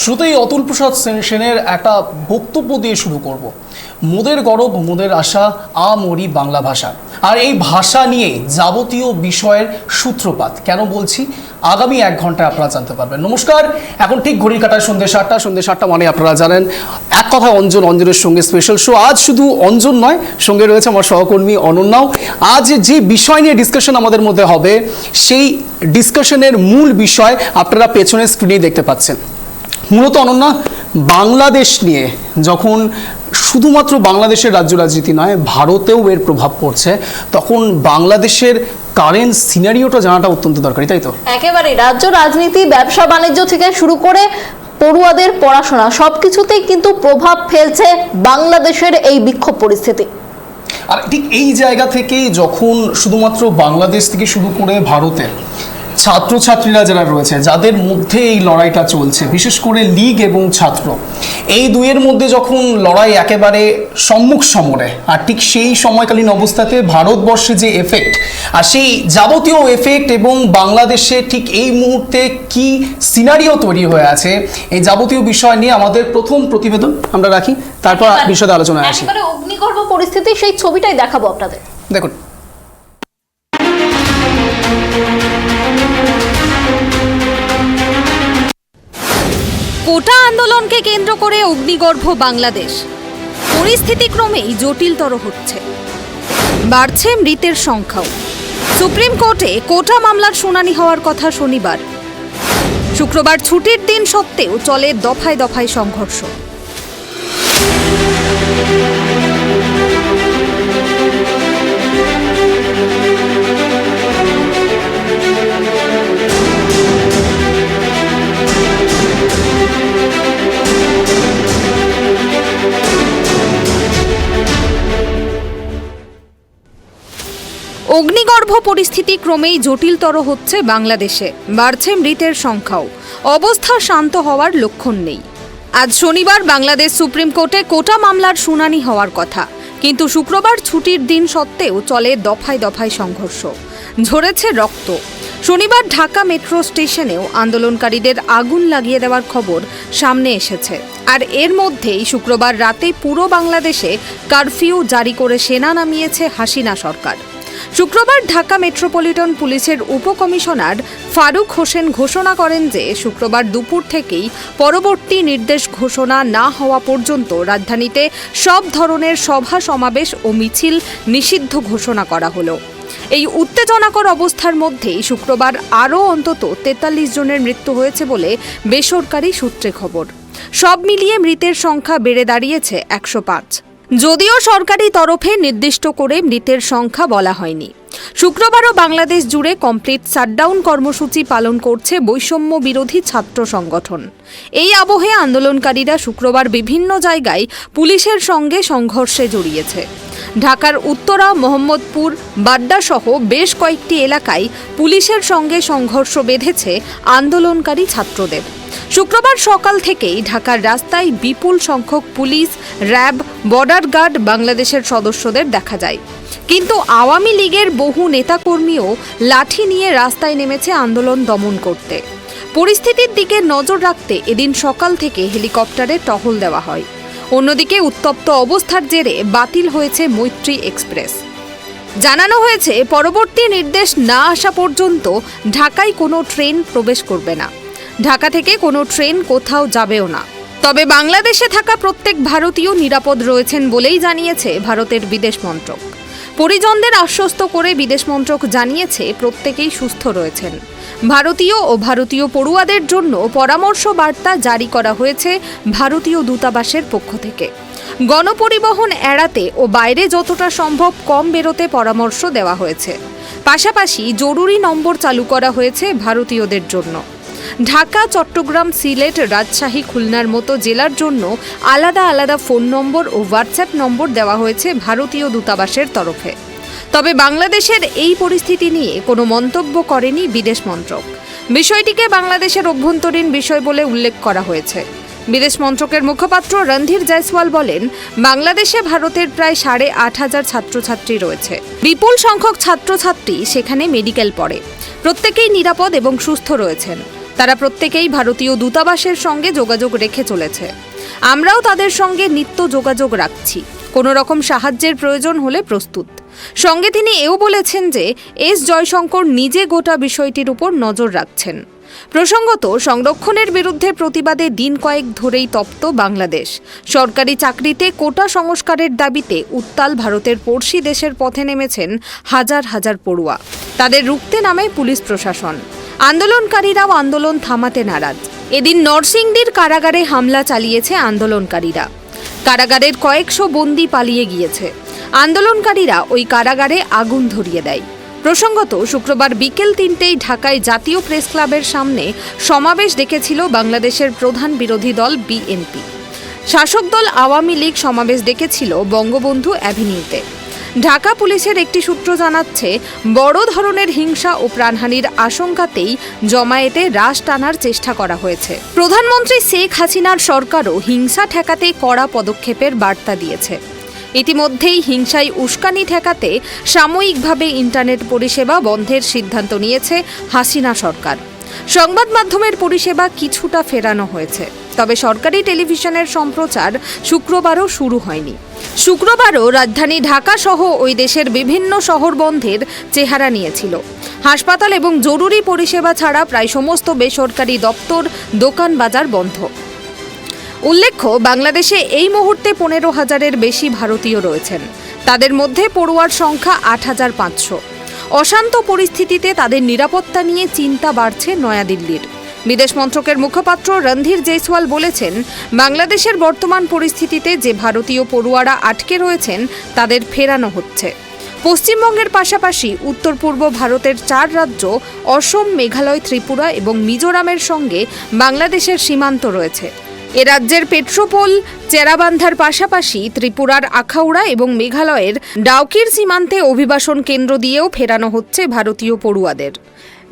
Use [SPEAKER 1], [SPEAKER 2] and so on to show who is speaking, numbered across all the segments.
[SPEAKER 1] শুরুতেই অতুল প্রসাদ সেনের একটা বক্তব্য দিয়ে শুরু করব। মোদের গরব মোদের আশা আমরি বাংলা ভাষা। আর এই ভাষা নিয়ে যাবতীয় বিষয়ের সূত্রপাত কেন বলছি আগামী 1 ঘন্টায় আপনারা জানতে পারবেন। নমস্কার, এখন ঠিক ঘড়ির কাটায় সন্ধ্যে 7টা মানে আপনারা জানেন এক কথা অঞ্জনের সঙ্গে স্পেশাল শো। আজ শুধু অঞ্জন নয়, সঙ্গে রয়েছে আমার সহকর্মী অনন্যাও। আজ যে বিষয় নিয়ে ডিসকাশন আমাদের মধ্যে হবে সেই ডিসকাশনের মূল বিষয় আপনারা পেছনের স্ক্রিনেই দেখতে পাচ্ছেন। মূলত অনন্যা, বাংলাদেশ নিয়ে যখন শুধুমাত্র বাংলাদেশের রাজ্য রাজনীতি নয় ভারতেও এর প্রভাব পড়ছে, তখন বাংলাদেশের কারেন্ট সিনারিওটা জানাটা অত্যন্ত দরকারি, তাই তো?
[SPEAKER 2] একেবারে রাজ্য রাজনীতি, ব্যবসা বাণিজ্য থেকে শুরু করে পড়ুয়াদের পড়াশোনা সবকিছুতেই কিন্তু প্রভাব ফেলছে বাংলাদেশের এই বিক্ষোভ পরিস্থিতি।
[SPEAKER 1] আর ঠিক এই জায়গা থেকেই যখন শুধুমাত্র বাংলাদেশ থেকে শুরু করে ভারতের ছাত্রছাত্রীরা যারা রয়েছে, যাদের মধ্যে এই লড়াইটা চলছে, বিশেষ করে লীগ এবং ছাত্র, এই দুইয়ের মধ্যে যখন লড়াই একেবারে সম্মুখ সমরে, আর ঠিক সেই সময়কালীন অবস্থাতে ভারতবর্ষে যে এফেক্ট, আর সেই যাবতীয় এফেক্ট এবং বাংলাদেশে ঠিক এই মুহূর্তে কি সিনারিও তৈরি হয়ে আছে, এই যাবতীয় বিষয় নিয়ে আমাদের প্রথম প্রতিবেদন আমরা রাখি, তারপর বিশদ আলোচনায় আসি।
[SPEAKER 2] একেবারে অগ্নিগর্ভ পরিস্থিতি, সেই ছবিটাই দেখাবো আপনাদের।
[SPEAKER 1] দেখুন,
[SPEAKER 3] কোটা আন্দোলনকে কেন্দ্র করে অগ্নিগর্ভ বাংলাদেশ, পরিস্থিতি ক্রমেই জটিলতর হচ্ছে, বাড়ছে মৃতের সংখ্যাও। সুপ্রিম কোর্টে কোটা মামলার শুনানি হওয়ার কথা শনিবার। শুক্রবার ছুটির দিন সত্ত্বেও চলে দফায় দফায় সংঘর্ষ। অগ্নিগর্ভ পরিস্থিতি ক্রমেই জটিলতর হচ্ছে বাংলাদেশে, বাড়ছে মৃতের সংখ্যাও। অবস্থা শান্ত হওয়ার লক্ষণ নেই। আজ শনিবার বাংলাদেশ সুপ্রিম কোর্টে কোটা মামলার শুনানি হওয়ার কথা, কিন্তু শুক্রবার ছুটির দিন সত্ত্বেও চলে দফায় দফায় সংঘর্ষ, ঝরেছে রক্ত। শনিবার ঢাকা মেট্রো স্টেশনেও আন্দোলনকারীদের আগুন লাগিয়ে দেওয়ার খবর সামনে এসেছে। আর এর মধ্যেই শুক্রবার রাতে পুরো বাংলাদেশে কারফিউ জারি করে সেনা নামিয়েছে হাসিনা সরকার। শুক্রবার ঢাকা মেট্রোপলিটন পুলিশের উপকমিশনার ফারুক হোসেন ঘোষণা করেন যে শুক্রবার দুপুর থেকেই পরবর্তী নির্দেশ ঘোষণা না হওয়া পর্যন্ত রাজধানীতে সব ধরনের সভা সমাবেশ ও মিছিল নিষিদ্ধ ঘোষণা করা হলো। এই উত্তেজনাকর অবস্থার মধ্যেই শুক্রবার আরও অন্তত 43 জনের মৃত্যু হয়েছে বলে বেসরকারি সূত্রে খবর। সব মিলিয়ে মৃতের সংখ্যা বেড়ে দাঁড়িয়েছে 105। যদিও সরকারি তরফে নির্দিষ্ট করে মৃতের সংখ্যা বলা হয়নি। শুক্রবারও বাংলাদেশ জুড়ে কমপ্লিট শাটডাউন কর্মসূচি পালন করছে বৈষম্য বিরোধী ছাত্র সংগঠন। এই আবহে আন্দোলনকারীরা শুক্রবার বিভিন্ন জায়গায় পুলিশের সঙ্গে সংঘর্ষে জড়িয়েছে। ঢাকার উত্তরা, মোহাম্মদপুর, বাড্ডা সহ বেশ কয়েকটি এলাকায় পুলিশের সঙ্গে সংঘর্ষ বেঁধেছে আন্দোলনকারী ছাত্রদের। শুক্রবার সকাল থেকেই ঢাকার রাস্তায় বিপুল সংখ্যক পুলিশ, র্যাব, বর্ডার গার্ড, বাংলাদেশের সদস্যদের দেখা যায়। কিন্তু আওয়ামী লীগের বহু নেতাকর্মীও লাঠি নিয়ে রাস্তায় নেমেছে আন্দোলন দমন করতে। পরিস্থিতির দিকে নজর রাখতে এদিন সকাল থেকে হেলিকপ্টারে টহল দেওয়া হয়। অন্যদিকে উত্তপ্ত অবস্থার জেরে বাতিল হয়েছে মৈত্রী এক্সপ্রেস। জানানো হয়েছে পরবর্তী নির্দেশ না আসা পর্যন্ত ঢাকায় কোনো ট্রেন প্রবেশ করবে না। ঢাকা থেকে কোনো ট্রেন কোথাও যাবেও না। তবে বাংলাদেশে থাকা প্রত্যেক ভারতীয় নিরাপদ রয়েছেন বলেই জানিয়েছে ভারতের বিদেশ মন্ত্রক। পরিজনদের আশ্বস্ত করে বিদেশ মন্ত্রক জানিয়েছে প্রত্যেকেই সুস্থ রয়েছেন। ভারতীয় ও ভারতীয় পড়ুয়াদের জন্য পরামর্শ বার্তা জারি করা হয়েছে ভারতীয় দূতাবাসের পক্ষ থেকে। গণপরিবহন এড়াতে ও বাইরে যতটা সম্ভব কম বেরোতে পরামর্শ দেওয়া হয়েছে। পাশাপাশি জরুরি নম্বর চালু করা হয়েছে ভারতীয়দের জন্য। ঢাকা, চট্টগ্রাম, সিলেট, রাজশাহী, খুলনার মতো জেলার জন্য আলাদা আলাদা ফোন নম্বর ও হোয়াটসঅ্যাপ নম্বর দেওয়া হয়েছে ভারতীয় দূতাবাসের তরফে। তবে বাংলাদেশের এই পরিস্থিতি নিয়ে কোনো মন্তব্য করেনি বিদেশ মন্ত্রক। বিষয়টিকে বাংলাদেশের অভ্যন্তরীণ বিষয় বলে উল্লেখ করা হয়েছে। বিদেশ মন্ত্রকের মুখপাত্র রণধীর জয়সওয়াল বলেন, বাংলাদেশে ভারতের প্রায় 8,500 ছাত্রছাত্রী রয়েছে। বিপুল সংখ্যক ছাত্রছাত্রী সেখানে মেডিকেল পড়ে। প্রত্যেকেই নিরাপদ এবং সুস্থ রয়েছেন। তারা প্রত্যেকেই ভারতীয় দূতাবাসের সঙ্গে যোগাযোগ রেখে চলেছে। আমরাও তাদের সঙ্গে নিত্য যোগাযোগ রাখছি, কোনো রকম সাহায্যের প্রয়োজন হলে প্রস্তুত। সঙ্গে তিনি এও বলেছেন যে এস জয়শঙ্কর নিজে গোটা বিষয়টির উপর নজর রাখছেন। প্রসঙ্গত, সংরক্ষণের বিরুদ্ধে প্রতিবাদে দিন কয়েক ধরেই তপ্ত বাংলাদেশ। সরকারি চাকরিতে কোটা সংস্কারের দাবিতে উত্তাল ভারতের পড়শি দেশের পথে নেমেছেন হাজার হাজার পড়ুয়া। তাদের রুখতে নামে পুলিশ প্রশাসন। আন্দোলনকারীরাও আন্দোলন থামাতে নারাজ। এদিন নরসিংদীর কারাগারে হামলা চালিয়েছে আন্দোলনকারীরা। কারাগারের কয়েকশো বন্দী পালিয়ে গিয়েছে। আন্দোলনকারীরা ওই কারাগারে আগুন ধরিয়ে দেয়। প্রসঙ্গত, শুক্রবার বিকেল 3টেই ঢাকায় জাতীয় প্রেস ক্লাবের সামনে সমাবেশ ডেকেছিল বাংলাদেশের প্রধান বিরোধী দল বিএনপি। শাসক দল আওয়ামী লীগ সমাবেশ ডেকেছিল বঙ্গবন্ধু অ্যাভিনিউতে। ঢাকা পুলিশের একটি সূত্র জানাচ্ছে, বড় ধরনের হিংসা ও প্রাণহানির আশঙ্কাতেই জমায়েতে রাশ টানার চেষ্টা করা হয়েছে। প্রধানমন্ত্রী শেখ হাসিনার সরকারও হিংসা ঠেকাতে কড়া পদক্ষেপের বার্তা দিয়েছে। ইতিমধ্যেই হিংসায় উস্কানি ঠেকাতে সাময়িকভাবে ইন্টারনেট পরিষেবা বন্ধের সিদ্ধান্ত নিয়েছে হাসিনা সরকার। সংবাদ মাধ্যমের পরিষেবা কিছুটা ফেরানো হয়েছে, তবে সরকারি টেলিভিশনের সম্প্রচার শুক্রবারও শুরু হয়নি। শুক্রবারও রাজধানী ঢাকা সহ ওই দেশের বিভিন্ন শহর বন্ধের চেহারা নিয়েছিল। হাসপাতাল এবং জরুরি পরিষেবা ছাড়া প্রায় সমস্ত বেসরকারি দপ্তর, দোকান বাজার বন্ধ। উল্লেখ্য, বাংলাদেশে এই মুহূর্তে 15,000-এর বেশি ভারতীয় রয়েছেন। তাদের মধ্যে পড়ুয়ার সংখ্যা 8,500। অশান্ত পরিস্থিতিতে তাদের নিরাপত্তা নিয়ে চিন্তা বাড়ছে নয়াদিল্লির। বিদেশ মন্ত্রকের মুখপাত্র রণধীর জয়সওয়াল বলেছেন, বাংলাদেশের বর্তমান পরিস্থিতিতে যে ভারতীয় পড়ুয়ারা আটকে রয়েছেন তাদের ফেরানো হচ্ছে। পশ্চিমবঙ্গের পাশাপাশি উত্তর পূর্ব ভারতের 4 রাজ্য অসম, মেঘালয়, ত্রিপুরা এবং মিজোরামের সঙ্গে বাংলাদেশের সীমান্ত রয়েছে। এ রাজ্যের পেট্রোপোল, চেরাবান্ধার পাশাপাশি ত্রিপুরার আখাউড়া এবং মেঘালয়ের ডাউকির সীমান্তে অভিবাসন কেন্দ্র দিয়েও ফেরানো হচ্ছে ভারতীয় পড়ুয়াদের।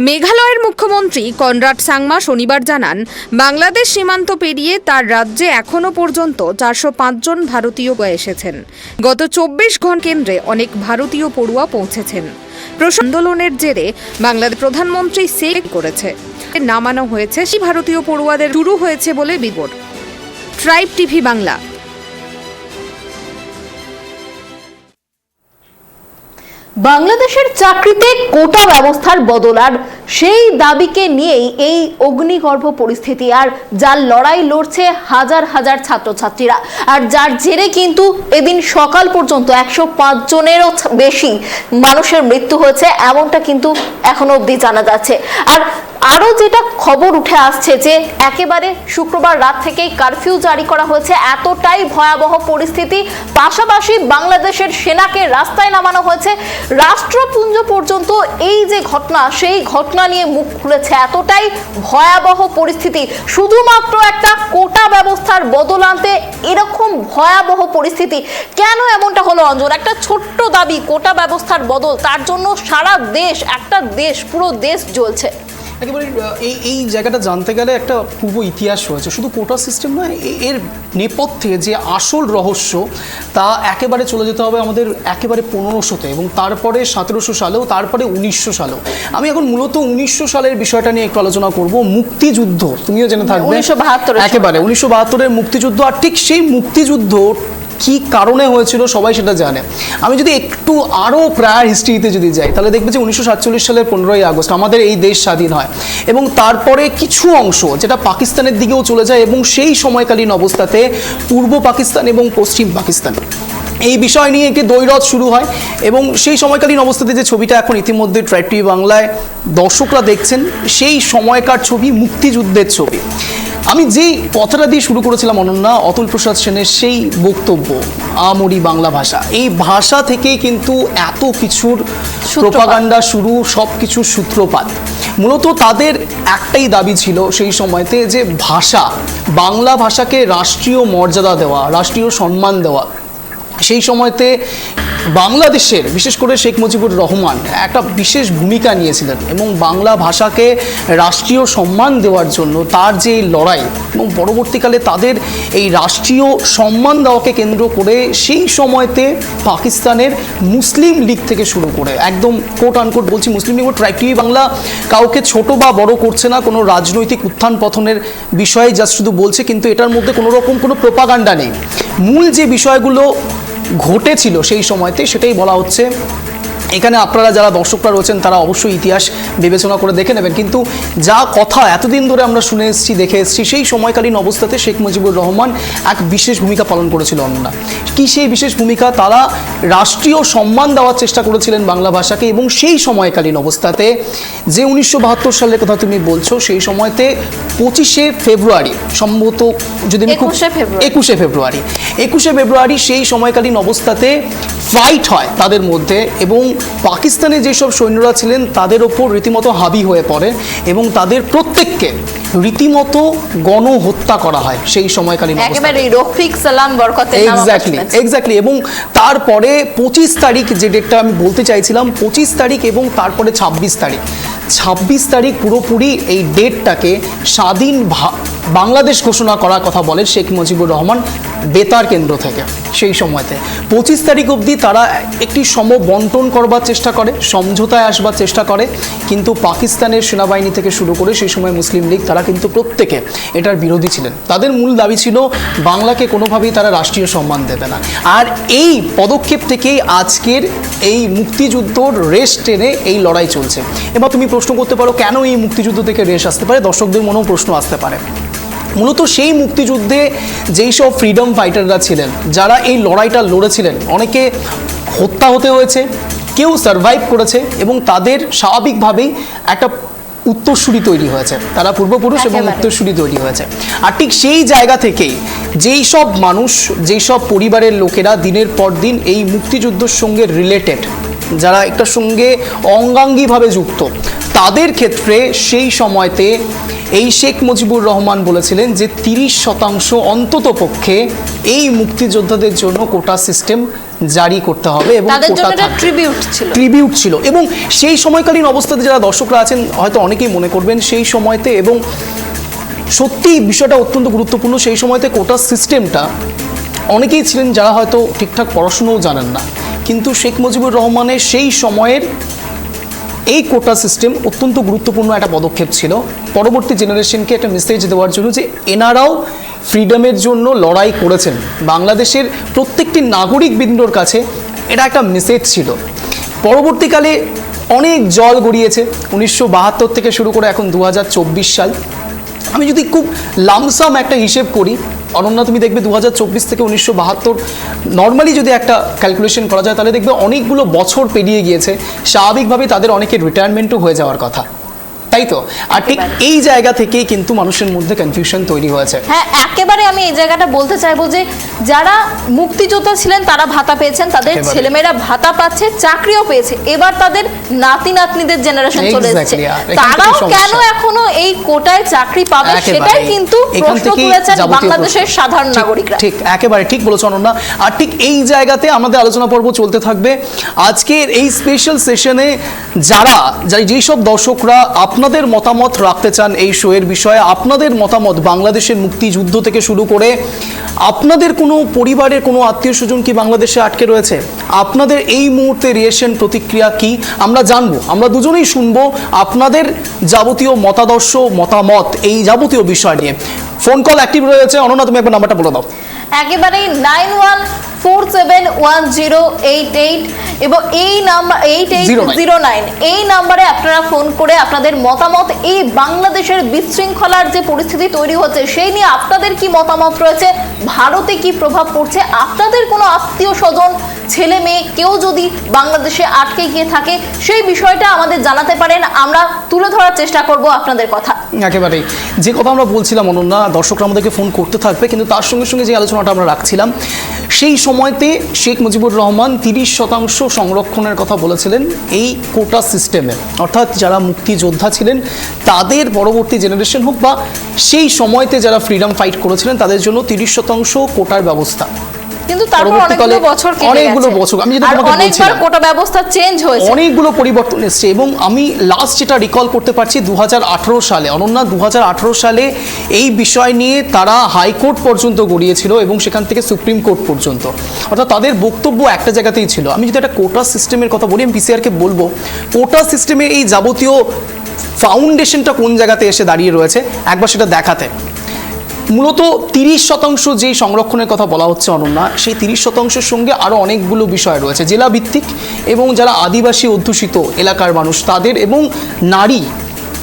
[SPEAKER 3] মেঘালয়ের মুখ্যমন্ত্রী কনরাড সাংমা শনিবার জানান, বাংলাদেশ সীমান্ত পেরিয়ে তার রাজ্যে এখনও পর্যন্ত 405 জন ভারতীয় এসেছেন। গত 24 ঘণ্টা কেন্দ্রে অনেক ভারতীয় পড়ুয়া পৌঁছেছেন। আন্দোলনের জেরে বাংলাদেশ প্রধানমন্ত্রী শেখ করেছে নামানো হয়েছে সেই ভারতীয় পড়ুয়াদের শুরু হয়েছে বলে বিবর। Tribe TV Bangla.
[SPEAKER 2] বাংলাদেশের চাকরিতে কোটা ব্যবস্থার বদল আর সেই দাবিকে নিয়েই এই অগ্নিগর্ভ পরিস্থিতি, আর যার লড়াই লড়ছে হাজার হাজার ছাত্রছাত্রীরা, আর যার জেরে কিন্তু এদিন সকাল পর্যন্ত 105 জনেরও বেশি মানুষের মৃত্যু হয়েছে, এমনটা কিন্তু এখনো অবধি জানা যাচ্ছে। আর আরো যেটা খবর উঠে আসছে যে একেবারে শুক্রবার রাত থেকেই কারফিউ জারি করা হয়েছে, এতটাই ভয়াবহ পরিস্থিতি। পাশাপাশি বাংলাদেশের সেনাকে রাস্তায় নামানো হয়েছে। রাষ্ট্রপুঞ্জ পর্যন্ত এই যে ঘটনা, সেই ঘটনা নিয়ে মুখ খুলেছে। এতটাই ভয়াবহ পরিস্থিতি, শুধুমাত্র একটা কোটা ব্যবস্থার বদল আনতে এরকম ভয়াবহ পরিস্থিতি কেন এমনটা হলো অঞ্জন? একটা ছোট্ট দাবি কোটা ব্যবস্থার বদল, তার জন্য সারা দেশ, একটা দেশ, পুরো দেশ জ্বলছে।
[SPEAKER 1] একেবারে এই জায়গাটা জানতে গেলে একটা পূর্ব ইতিহাস রয়েছে। শুধু কোটা সিস্টেম নয়, এর নেপথ্যে যে আসল রহস্য তা একেবারে চলে যেতে হবে আমাদের একেবারে 1500-তে, এবং তারপরে 1700 সালেও, তারপরে 1900 সালেও। আমি এখন মূলত 1900 সালের বিষয়টা নিয়ে একটু আলোচনা করব। মুক্তিযুদ্ধ, তুমিও জেনে থাকবে,
[SPEAKER 2] 1972
[SPEAKER 1] একেবারে 1972-এর মুক্তিযুদ্ধ। আর ঠিক সেই মুক্তিযুদ্ধ কি কারণে হয়েছিল সবাই সেটা জানে। আমি যদি একটু আরও প্রায়ার হিস্ট্রিতে যদি যাই, তাহলে দেখবে যে 1947 সালের 15ই আগস্ট আমাদের এই দেশ স্বাধীন হয়, এবং তারপরে কিছু অংশ যেটা পাকিস্তানের দিকেও চলে যায়, এবং সেই সময়কালীন অবস্থাতে পূর্ব পাকিস্তান এবং পশ্চিম পাকিস্তান এই বিষয় নিয়ে একটি দ্বৈরথ শুরু হয়। এবং সেই সময়কালীন অবস্থাতে যে ছবিটা এখন ইতিমধ্যে ট্রাইব টিভি বাংলায় দর্শকরা দেখছেন, সেই সময়কার ছবি, মুক্তিযুদ্ধের ছবি। আমি যেই কথাটা দিয়ে শুরু করেছিলাম অনন্যা, অতুল প্রসাদ সেনের সেই বক্তব্য, আমরি বাংলা ভাষা, এই ভাষা থেকেই কিন্তু এত কিছুর প্রোপাগান্ডা শুরু, সব কিছুর সূত্রপাত। মূলত তাদের একটাই দাবি ছিল সেই সময়তে, যে ভাষা, বাংলা ভাষাকে রাষ্ট্রীয় মর্যাদা দেওয়া, রাষ্ট্রীয় সম্মান দেওয়া। সেই সময়তে বাংলাদেশের বিশেষ করে শেখ মুজিবুর রহমান একটা বিশেষ ভূমিকা নিয়েছিলেন এবং বাংলা ভাষাকে রাষ্ট্রীয় সম্মান দেওয়ার জন্য তার যে এই লড়াই এবং পরবর্তীকালে তাদের এই রাষ্ট্রীয় সম্মান দেওয়াকে কেন্দ্র করে সেই সময়তে পাকিস্তানের মুসলিম লীগ থেকে শুরু করে একদম কোট আনকোট বলছি মুসলিম লীগ ট্রাই টিভি বাংলা কাউকে ছোট বা বড় করছে না, কোনো রাজনৈতিক উত্থান পতনের বিষয়ে জাস্ট শুধু বলছে, কিন্তু এটার মধ্যে কোনো রকম কোনো প্রোপাগান্ডা নেই। মূল যে বিষয়গুলো ঘটেছিল সেই সময়তে সেটাই বলা হচ্ছে। এখানে আপনারা যারা দর্শকরা রয়েছেন তারা অবশ্যই ইতিহাস বিবেচনা করে দেখে নেবেন, কিন্তু যা কথা এতদিন ধরে আমরা শুনে এসেছি দেখে এসেছি সেই সময়কালীন অবস্থাতে শেখ মুজিবুর রহমান এক বিশেষ ভূমিকা পালন করেছিল। অন্যরা কি সেই বিশেষ ভূমিকা? তারা রাষ্ট্রীয় সম্মান দেওয়ার চেষ্টা করেছিলেন বাংলা ভাষাকে এবং সেই সময়কালীন অবস্থাতে যে 1972 সালের কথা তুমি বলছো সেই সময়তে 25শে ফেব্রুয়ারি সম্ভবত, যদি আমি 21শে ফেব্রুয়ারি সেই সময়কালীন অবস্থাতে ফাইট হয় তাদের মধ্যে এবং পাকিস্তানে যেসব সৈন্যরা ছিলেন তাদের ওপর রীতিমতো হাবি হয়ে পড়ে এবং তাদের প্রত্যেককে রীতিমতো গণহত্যা করা হয় সেই সময়কালীন এক্স্যাক্টলি। এবং তারপরে 25 তারিখ যে ডেটটা আমি বলতে চাইছিলাম, 25 তারিখ এবং তারপরে 26 তারিখ পুরোপুরি এই ডেটটাকে স্বাধীন বাংলাদেশ ঘোষণা করার কথা বলে শেখ মুজিবুর রহমান বেতার কেন্দ্র থেকে। সেই সময়তে 25 তারিখ অবধি তারা একটি সমবন্টন করবার চেষ্টা করে, সমঝোতায় আসবার চেষ্টা করে, কিন্তু পাকিস্তানের সেনাবাহিনী থেকে শুরু করে সেই সময় মুসলিম লীগ তারা কিন্তু প্রত্যেকে এটার বিরোধী ছিলেন। তাদের মূল দাবি ছিল বাংলাকে কোনোভাবেই তারা রাষ্ট্রীয় সম্মান দেবে না। আর এই পদক্ষেপ থেকেই আজকের এই মুক্তিযুদ্ধর রেশ টেনে এই লড়াই চলছে। এবার তুমি প্রশ্ন করতে পারো কেন এই মুক্তিযুদ্ধ থেকে রেশ আসতে পারে, দর্শকদের মনেও প্রশ্ন আসতে পারে। মূলত সেই মুক্তিযুদ্ধে যেই সব ফ্রিডম ফাইটাররা ছিলেন, যারা এই লড়াইটা লড়েছিলেন, অনেকে হত্যা হতে হয়েছে, কেউ সারভাইভ করেছে এবং তাদের স্বাভাবিকভাবেই একটা উত্তরসূরি তৈরি হয়েছে, তারা পূর্বপুরুষ এবং উত্তরসূরি তৈরি হয়েছে। আর ঠিক সেই জায়গা থেকেই যেই সব মানুষ, যেই সব পরিবারের লোকেরা দিনের পর দিন এই মুক্তিযুদ্ধের সঙ্গে রিলেটেড, যারা এটার সঙ্গে অঙ্গাঙ্গিভাবে যুক্ত, তাদের ক্ষেত্রে সেই সময়তে এই শেখ মুজিবুর রহমান বলেছিলেন যে 30% অন্তত পক্ষে এই মুক্তিযোদ্ধাদের জন্য কোটা সিস্টেম জারি করতে হবে এবং ট্রিবিউট ছিল। এবং সেই সময়কালীন অবস্থাতে যারা দর্শকরা আছেন হয়তো অনেকেই মনে করবেন সেই সময়তে, এবং সত্যি বিষয়টা অত্যন্ত গুরুত্বপূর্ণ, সেই সময়তে কোটা সিস্টেমটা অনেকেই ছিলেন যারা হয়তো ঠিকঠাক পড়াশুনোও জানেন না, কিন্তু শেখ মুজিবুর রহমানের সেই সময়ের এই কোটা সিস্টেম অত্যন্ত গুরুত্বপূর্ণ একটা পদক্ষেপ ছিল পরবর্তী জেনারেশনকে একটা মেসেজ দেওয়ার জন্য যে এনারাও ফ্রিডমের জন্য লড়াই করেছেন। বাংলাদেশের প্রত্যেকটি নাগরিক বৃন্দর কাছে এটা একটা মেসেজ ছিল। পরবর্তীকালে অনেক জল গড়িয়েছে, 1972 থেকে শুরু করে এখন 2024 সাল। আমি যদি খুব লামসাম একটা হিসেব করি অনন্যা, তুমি দেখবে 2024 থেকে 1972 নর্মালি যদি একটা ক্যালকুলেশন করা যায় তাহলে দেখবে অনেকগুলো বছর পেরিয়ে গিয়েছে। স্বাভাবিকভাবেই তাদের অনেকের রিটায়ারমেন্টও হয়ে যাওয়ার কথা, তাই তো? আর ঠিক এই জায়গা থেকেই কিন্তু মানুষের মধ্যে কনফিউশন তৈরি হয়েছে।
[SPEAKER 2] হ্যাঁ, একেবারে আমি এই জায়গাটা বলতে চাইবো যে যারা মুক্তিযোদ্ধা ছিলেন তারা ভাতা পেয়েছেন, তাদের ছেলেমেয়েরা ভাতা পাচ্ছে, চাকরিও পেয়েছে, এবার তাদের নাতি নাতনিদের জেনারেশন চলে এসেছে, তারাও কেন এখনো এই কোটায় চাকরি পাবে সেটাই কিন্তু প্রশ্ন তুলেছেন বাংলাদেশের সাধারণ নাগরিকরা।
[SPEAKER 1] ঠিক, একেবারে ঠিক বলেছো অনন্যা। আর ঠিক এই জায়গাতে আমাদের আলোচনা পর্ব চলতে থাকবে। আজকের এই স্পেশাল সেশনে যারা যেই সব দর্শকরা আপনাদের মতামত রাখতে চান এই শোয়ের বিষয়ে, আপনাদের মতামত বাংলাদেশের মুক্তিযুদ্ধ থেকে শুরু করে আপনাদের কোনো পরিবারের কোনো আত্মীয় স্বজন কি বাংলাদেশে আটকে রয়েছে, আপনাদের এই মুহূর্তে রিয়েকশন প্রতিক্রিয়া কি আমরা জানবো, আমরা দুজনেই শুনবো আপনাদের যাবতীয় মতাদর্শ মতামত এই যাবতীয় বিষয় নিয়ে। ফোন কল অ্যাক্টিভ রয়েছে। অনন্যা, তুমি একবার নাম্বারটা বলে দাও।
[SPEAKER 2] একেবারেই 91471088 এবং এই নাম্বার 8809 এই নাম্বারে আপনারা ফোন করে আপনাদের মতামত, এই বাংলাদেশের বিশৃঙ্খলার যে পরিস্থিতি তৈরি হচ্ছে সেই নিয়ে আপনাদের কি মতামত রয়েছে, ভারতে কি প্রভাব পড়ছে, আপনাদের কোনো আত্মীয় স্বজন ছেলে মেয়ে কেউ যদি বাংলাদেশে আটকে গিয়ে থাকে সেই বিষয়টা আমাদের জানাতে পারেন, আমরা তুলে ধরার চেষ্টা করব আপনাদের কথা।
[SPEAKER 1] একেবারেই যে কথা আমরা বলছিলাম অনন্যা, দর্শকরা আমাদেরকে ফোন করতে থাকবে, কিন্তু তার সঙ্গে সঙ্গে যে আলোচনাটা আমরা রাখছিলাম সেই সময়তে শেখ মুজিবুর রহমান 30% সংরক্ষণের কথা বলেছিলেন এই কোটা সিস্টেমে, অর্থাৎ যারা মুক্তিযোদ্ধা ছিলেন তাদের পরবর্তী জেনারেশন হোক বা সেই সময়তে যারা ফ্রিডম ফাইট করেছিলেন তাদের জন্য 30% কোটার ব্যবস্থা।
[SPEAKER 2] কিন্তু তারপর
[SPEAKER 1] পরবর্তীকালে
[SPEAKER 2] অনেকগুলো বছর কেটে
[SPEAKER 1] অনেকগুলো
[SPEAKER 2] গেছে।
[SPEAKER 1] বছর, আমি যেটা
[SPEAKER 2] আর
[SPEAKER 1] তোমাকে
[SPEAKER 2] অনেকবার
[SPEAKER 1] বলছিলাম,
[SPEAKER 2] কোটা ব্যবস্থা চেঞ্জ হয়েছে,
[SPEAKER 1] অনেকগুলো পরিবর্তন এসছে। এবং আমি লাস্ট যেটা রিকল করতে পারছি 2018 সালে, অনন্যা 2018 সালে এই বিষয় নিয়ে তারা হাইকোর্ট পর্যন্ত গড়িয়েছিল এবং সেখান থেকে সুপ্রিম কোর্ট পর্যন্ত, অর্থাৎ তাদের বক্তব্য একটা জায়গাতেই ছিল। আমি যদি একটা কোটা সিস্টেমের কথা বলি, আমি পিসিআরকে বলবো কোটা সিস্টেমে এই যাবতীয় ফাউন্ডেশনটা কোন জায়গাতে এসে দাঁড়িয়ে রয়েছে একবার সেটা দেখাতে। মূলত 30% যেই সংরক্ষণের কথা বলা হচ্ছে অনন্যা, সেই 30%-এর সঙ্গে আরও অনেকগুলো বিষয় রয়েছে, জেলা ভিত্তিক এবং যারা আদিবাসী অধ্যুষিত এলাকার মানুষ তাদের এবং নারী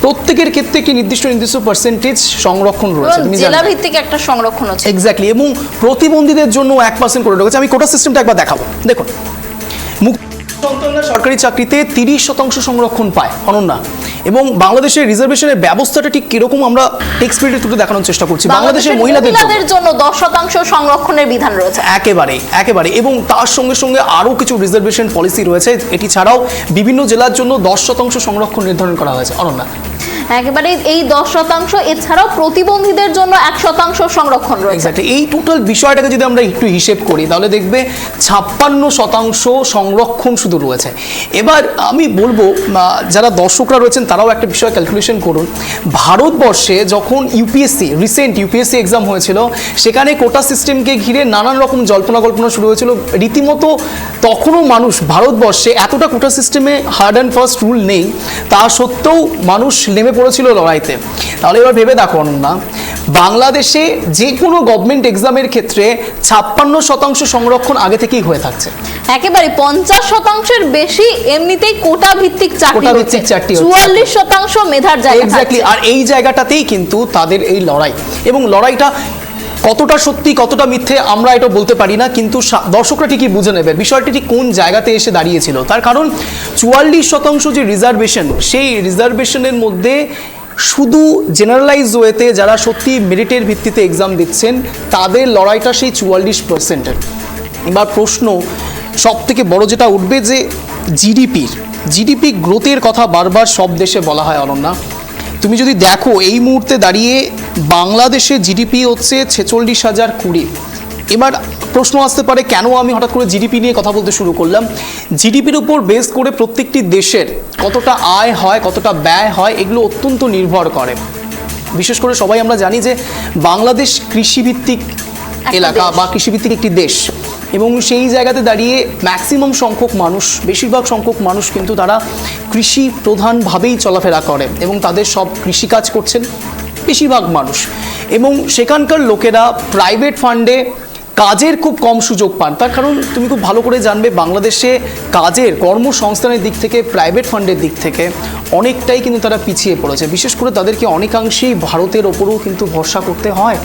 [SPEAKER 1] প্রত্যেকের ক্ষেত্রে কি নির্দিষ্ট পার্সেন্টেজ সংরক্ষণ রয়েছে। তুমি
[SPEAKER 2] জেলা
[SPEAKER 1] জানো
[SPEAKER 2] ভিত্তিক একটা সংরক্ষণ হচ্ছে।
[SPEAKER 1] এক্স্যাক্টলি, এবং প্রতিবন্ধীদের জন্য 1% করে রেখেছে। আমি কোটা সিস্টেমটা একবার দেখাবো। দেখুন, সরকারি চাকরিতে 30% সংরক্ষণ পায় অনন্যা, এবং বাংলাদেশের রিজার্ভেশনের ব্যবস্থাটা ঠিক কিরকম আমরা টেক্সট স্পিডে তুলে দেখানোর চেষ্টা করছি। বাংলাদেশের মহিলাদের
[SPEAKER 2] জন্য 10% সংরক্ষণের বিধান রয়েছে।
[SPEAKER 1] একেবারে এবং তার সঙ্গে সঙ্গে আরও কিছু রিজার্ভেশন পলিসি রয়েছে। এটি ছাড়াও বিভিন্ন জেলার জন্য 10% সংরক্ষণ নির্ধারণ করা হয়েছে অনন্যা।
[SPEAKER 2] একেবারে এই 10%, এছাড়াও প্রতিবন্ধীদের জন্য 1% সংরক্ষণ রয়েছে।
[SPEAKER 1] এক্স্যাক্টলি, এই টোটাল বিষয়টাকে যদি আমরা একটু হিসেব করি তাহলে দেখবে 56% সংরক্ষণ শুধু রয়েছে। এবার আমি বলবো যারা দর্শকরা রয়েছেন তারাও একটা বিষয় ক্যালকুলেশন করুন। ভারতবর্ষে যখন রিসেন্ট ইউপিএসসি এক্সাম হয়েছিল, সেখানে কোটা সিস্টেমকে ঘিরে নানান রকম জল্পনা শুরু হয়েছিল রীতিমতো। তখনও মানুষ ভারতবর্ষে এতটা কোটা সিস্টেমে হার্ড অ্যান্ড ফাস্ট রুল নেই, তা সত্ত্বেও মানুষ নেমে পড়েছিল লড়াইতে। তাহলে এবার ভেবে দেখো অনন্যা, বাংলাদেশে যে কোনো গভর্নমেন্ট এক্সামের ক্ষেত্রে 56% সংরক্ষণ আগে থেকেই হয়ে থাকছে।
[SPEAKER 2] একেবারে 50%-এর বেশি এমনিতেই কোটা ভিত্তিক চাকরি, 44% মেধার জায়গা।
[SPEAKER 1] এক্স্যাক্টলি, আর এই জায়গাটাতেই কিন্তু তাদের এই লড়াই, এবং লড়াইটা কতটা সত্যি কতটা মিথ্যে আমরা এটা বলতে পারি না, কিন্তু দর্শকরা ঠিকই বুঝে নেবে বিষয়টি ঠিক কোন জায়গাতে এসে দাঁড়িয়েছিল। তার কারণ 44% যে রিজার্ভেশন, সেই রিজার্ভেশনের মধ্যে শুধু জেনারেলাইজ ওয়েতে যারা সত্যি মেরিটের ভিত্তিতে এক্সাম দিচ্ছেন তাদের লড়াইটা সেই 44%-এর। এবার প্রশ্ন সব থেকে বড় যেটা উঠবে যে জিডিপি গ্রোথের কথা বারবার সব দেশে বলা হয় অনন্যা। তুমি যদি দেখো এই মুহূর্তে দাঁড়িয়ে বাংলাদেশে জিডিপি হচ্ছে 46,020। এবার প্রশ্ন আসতে পারে কেন আমি হঠাৎ করে জিডিপি নিয়ে কথা বলতে শুরু করলাম। জিডিপির উপর বেস করে প্রত্যেকটি দেশের কতটা আয় হয় কতটা ব্যয় হয় এগুলো অত্যন্ত নির্ভর করে। বিশেষ করে সবাই আমরা জানি যে বাংলাদেশ কৃষিভিত্তিক এলাকা বা কৃষিভিত্তিক একটি দেশ, এবং সেই জায়গাতে দাঁড়িয়ে ম্যাক্সিমাম সংখ্যক মানুষ, বেশিরভাগ সংখ্যক মানুষ কিন্তু তারা কৃষি প্রধানভাবেই চলাফেরা করে এবং তাদের সব কৃষিকাজ করছেন বেশিরভাগ মানুষ। এবং সেখানকার লোকেরা প্রাইভেট ফান্ডে কাজের খুব কম সুযোগ পান। তার কারণ তুমি খুব ভালো করে জানবে বাংলাদেশে কাজের কর্মসংস্থানের দিক থেকে প্রাইভেট ফান্ডের দিক থেকে অনেকটাই কিন্তু তারা পিছিয়ে পড়েছে। বিশেষ করে তাদেরকে অনেকাংশেই ভারতের ওপরেও কিন্তু ভরসা করতে হয়।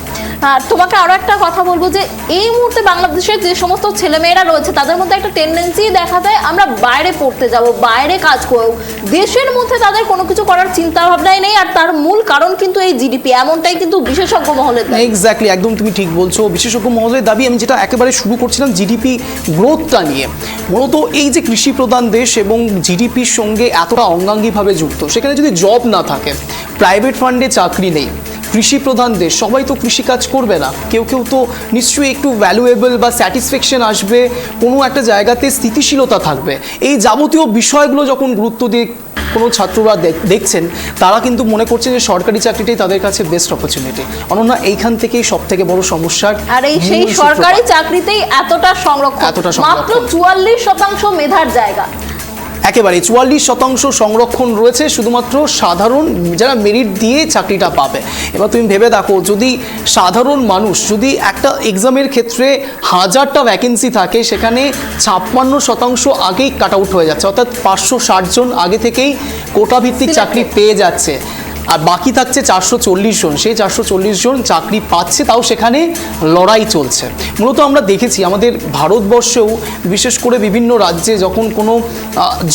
[SPEAKER 2] আর তোমাকে আরো একটা কথা বলবো যে এই মুহূর্তে বাংলাদেশের যে সমস্ত ছেলেমেয়েরা রয়েছে তাদের মধ্যে একটা টেন্ডেন্সি দেখা যায় আমরা বাইরে পড়তে যাব, বাইরে কাজ করব, দেশের মধ্যে তাদের কোনো কিছু করার চিন্তা ভাবনাই নেই। আর তার মূল কারণ কিন্তু এই জিডিপি, এমনটাই কিন্তু বিশেষজ্ঞ মহলের দাবি।
[SPEAKER 1] এক্স্যাক্টলি, একদম তুমি ঠিক বলছো, বিশেষজ্ঞ মহলের দাবি। আমি যেটা একেবারে শুরু করছিলাম জিডিপি গ্রোথটা নিয়ে, মূলত এই যে কৃষি প্রধান দেশ এবং জিডিপির সঙ্গে এতটা অঙ্গাঙ্গিভাবে যুক্ত, সেখানে যদি জব না থাকে, প্রাইভেট ফান্ডে চাকরি নেই, কৃষি প্রধান দেশ, সবাই তো কৃষিকাজ করবে না। কেউ তো নিশ্চয়ই একটু ভ্যালুয়েবল বা স্যাটিসফ্যাকশন আসবে, কোনো একটা জায়গাতে স্থিতিশীলতা থাকবে। এই যাবতীয় বিষয়গুলো যখন গুরুত্ব দিয়ে কোনো ছাত্ররা দেখছেন, তারা কিন্তু মনে করছেন যে সরকারি চাকরিটাই তাদের কাছে বেস্ট অপরচুনিটি। অনন্যা, এইখান থেকেই সব থেকে বড় সমস্যার।
[SPEAKER 2] আর এই সেই সরকারি চাকরিতেই এতটা সংরক্ষণ, মাত্র 44% মেধার জায়গা।
[SPEAKER 1] একেবারে 44% সংরক্ষণ রয়েছে শুধুমাত্র সাধারণ যারা মেরিট দিয়ে চাকরিটা পাবে। এবার তুমি ভেবে দেখো, যদি সাধারণ মানুষ যদি একটা এক্সামের ক্ষেত্রে 1000টা ভ্যাকেন্সি থাকে, সেখানে 56% আগেই কাট আউট হয়ে যাচ্ছে, অর্থাৎ 560 জন আগে থেকেই কোটা ভিত্তিক চাকরি পেয়ে যাচ্ছে, আর বাকি থাকছে 440 জন। সেই 440 জন চাকরি পাচ্ছে, তাও সেখানে লড়াই চলছে। মূলত আমরা দেখেছি আমাদের ভারতবর্ষেও বিশেষ করে বিভিন্ন রাজ্যে যখন কোনো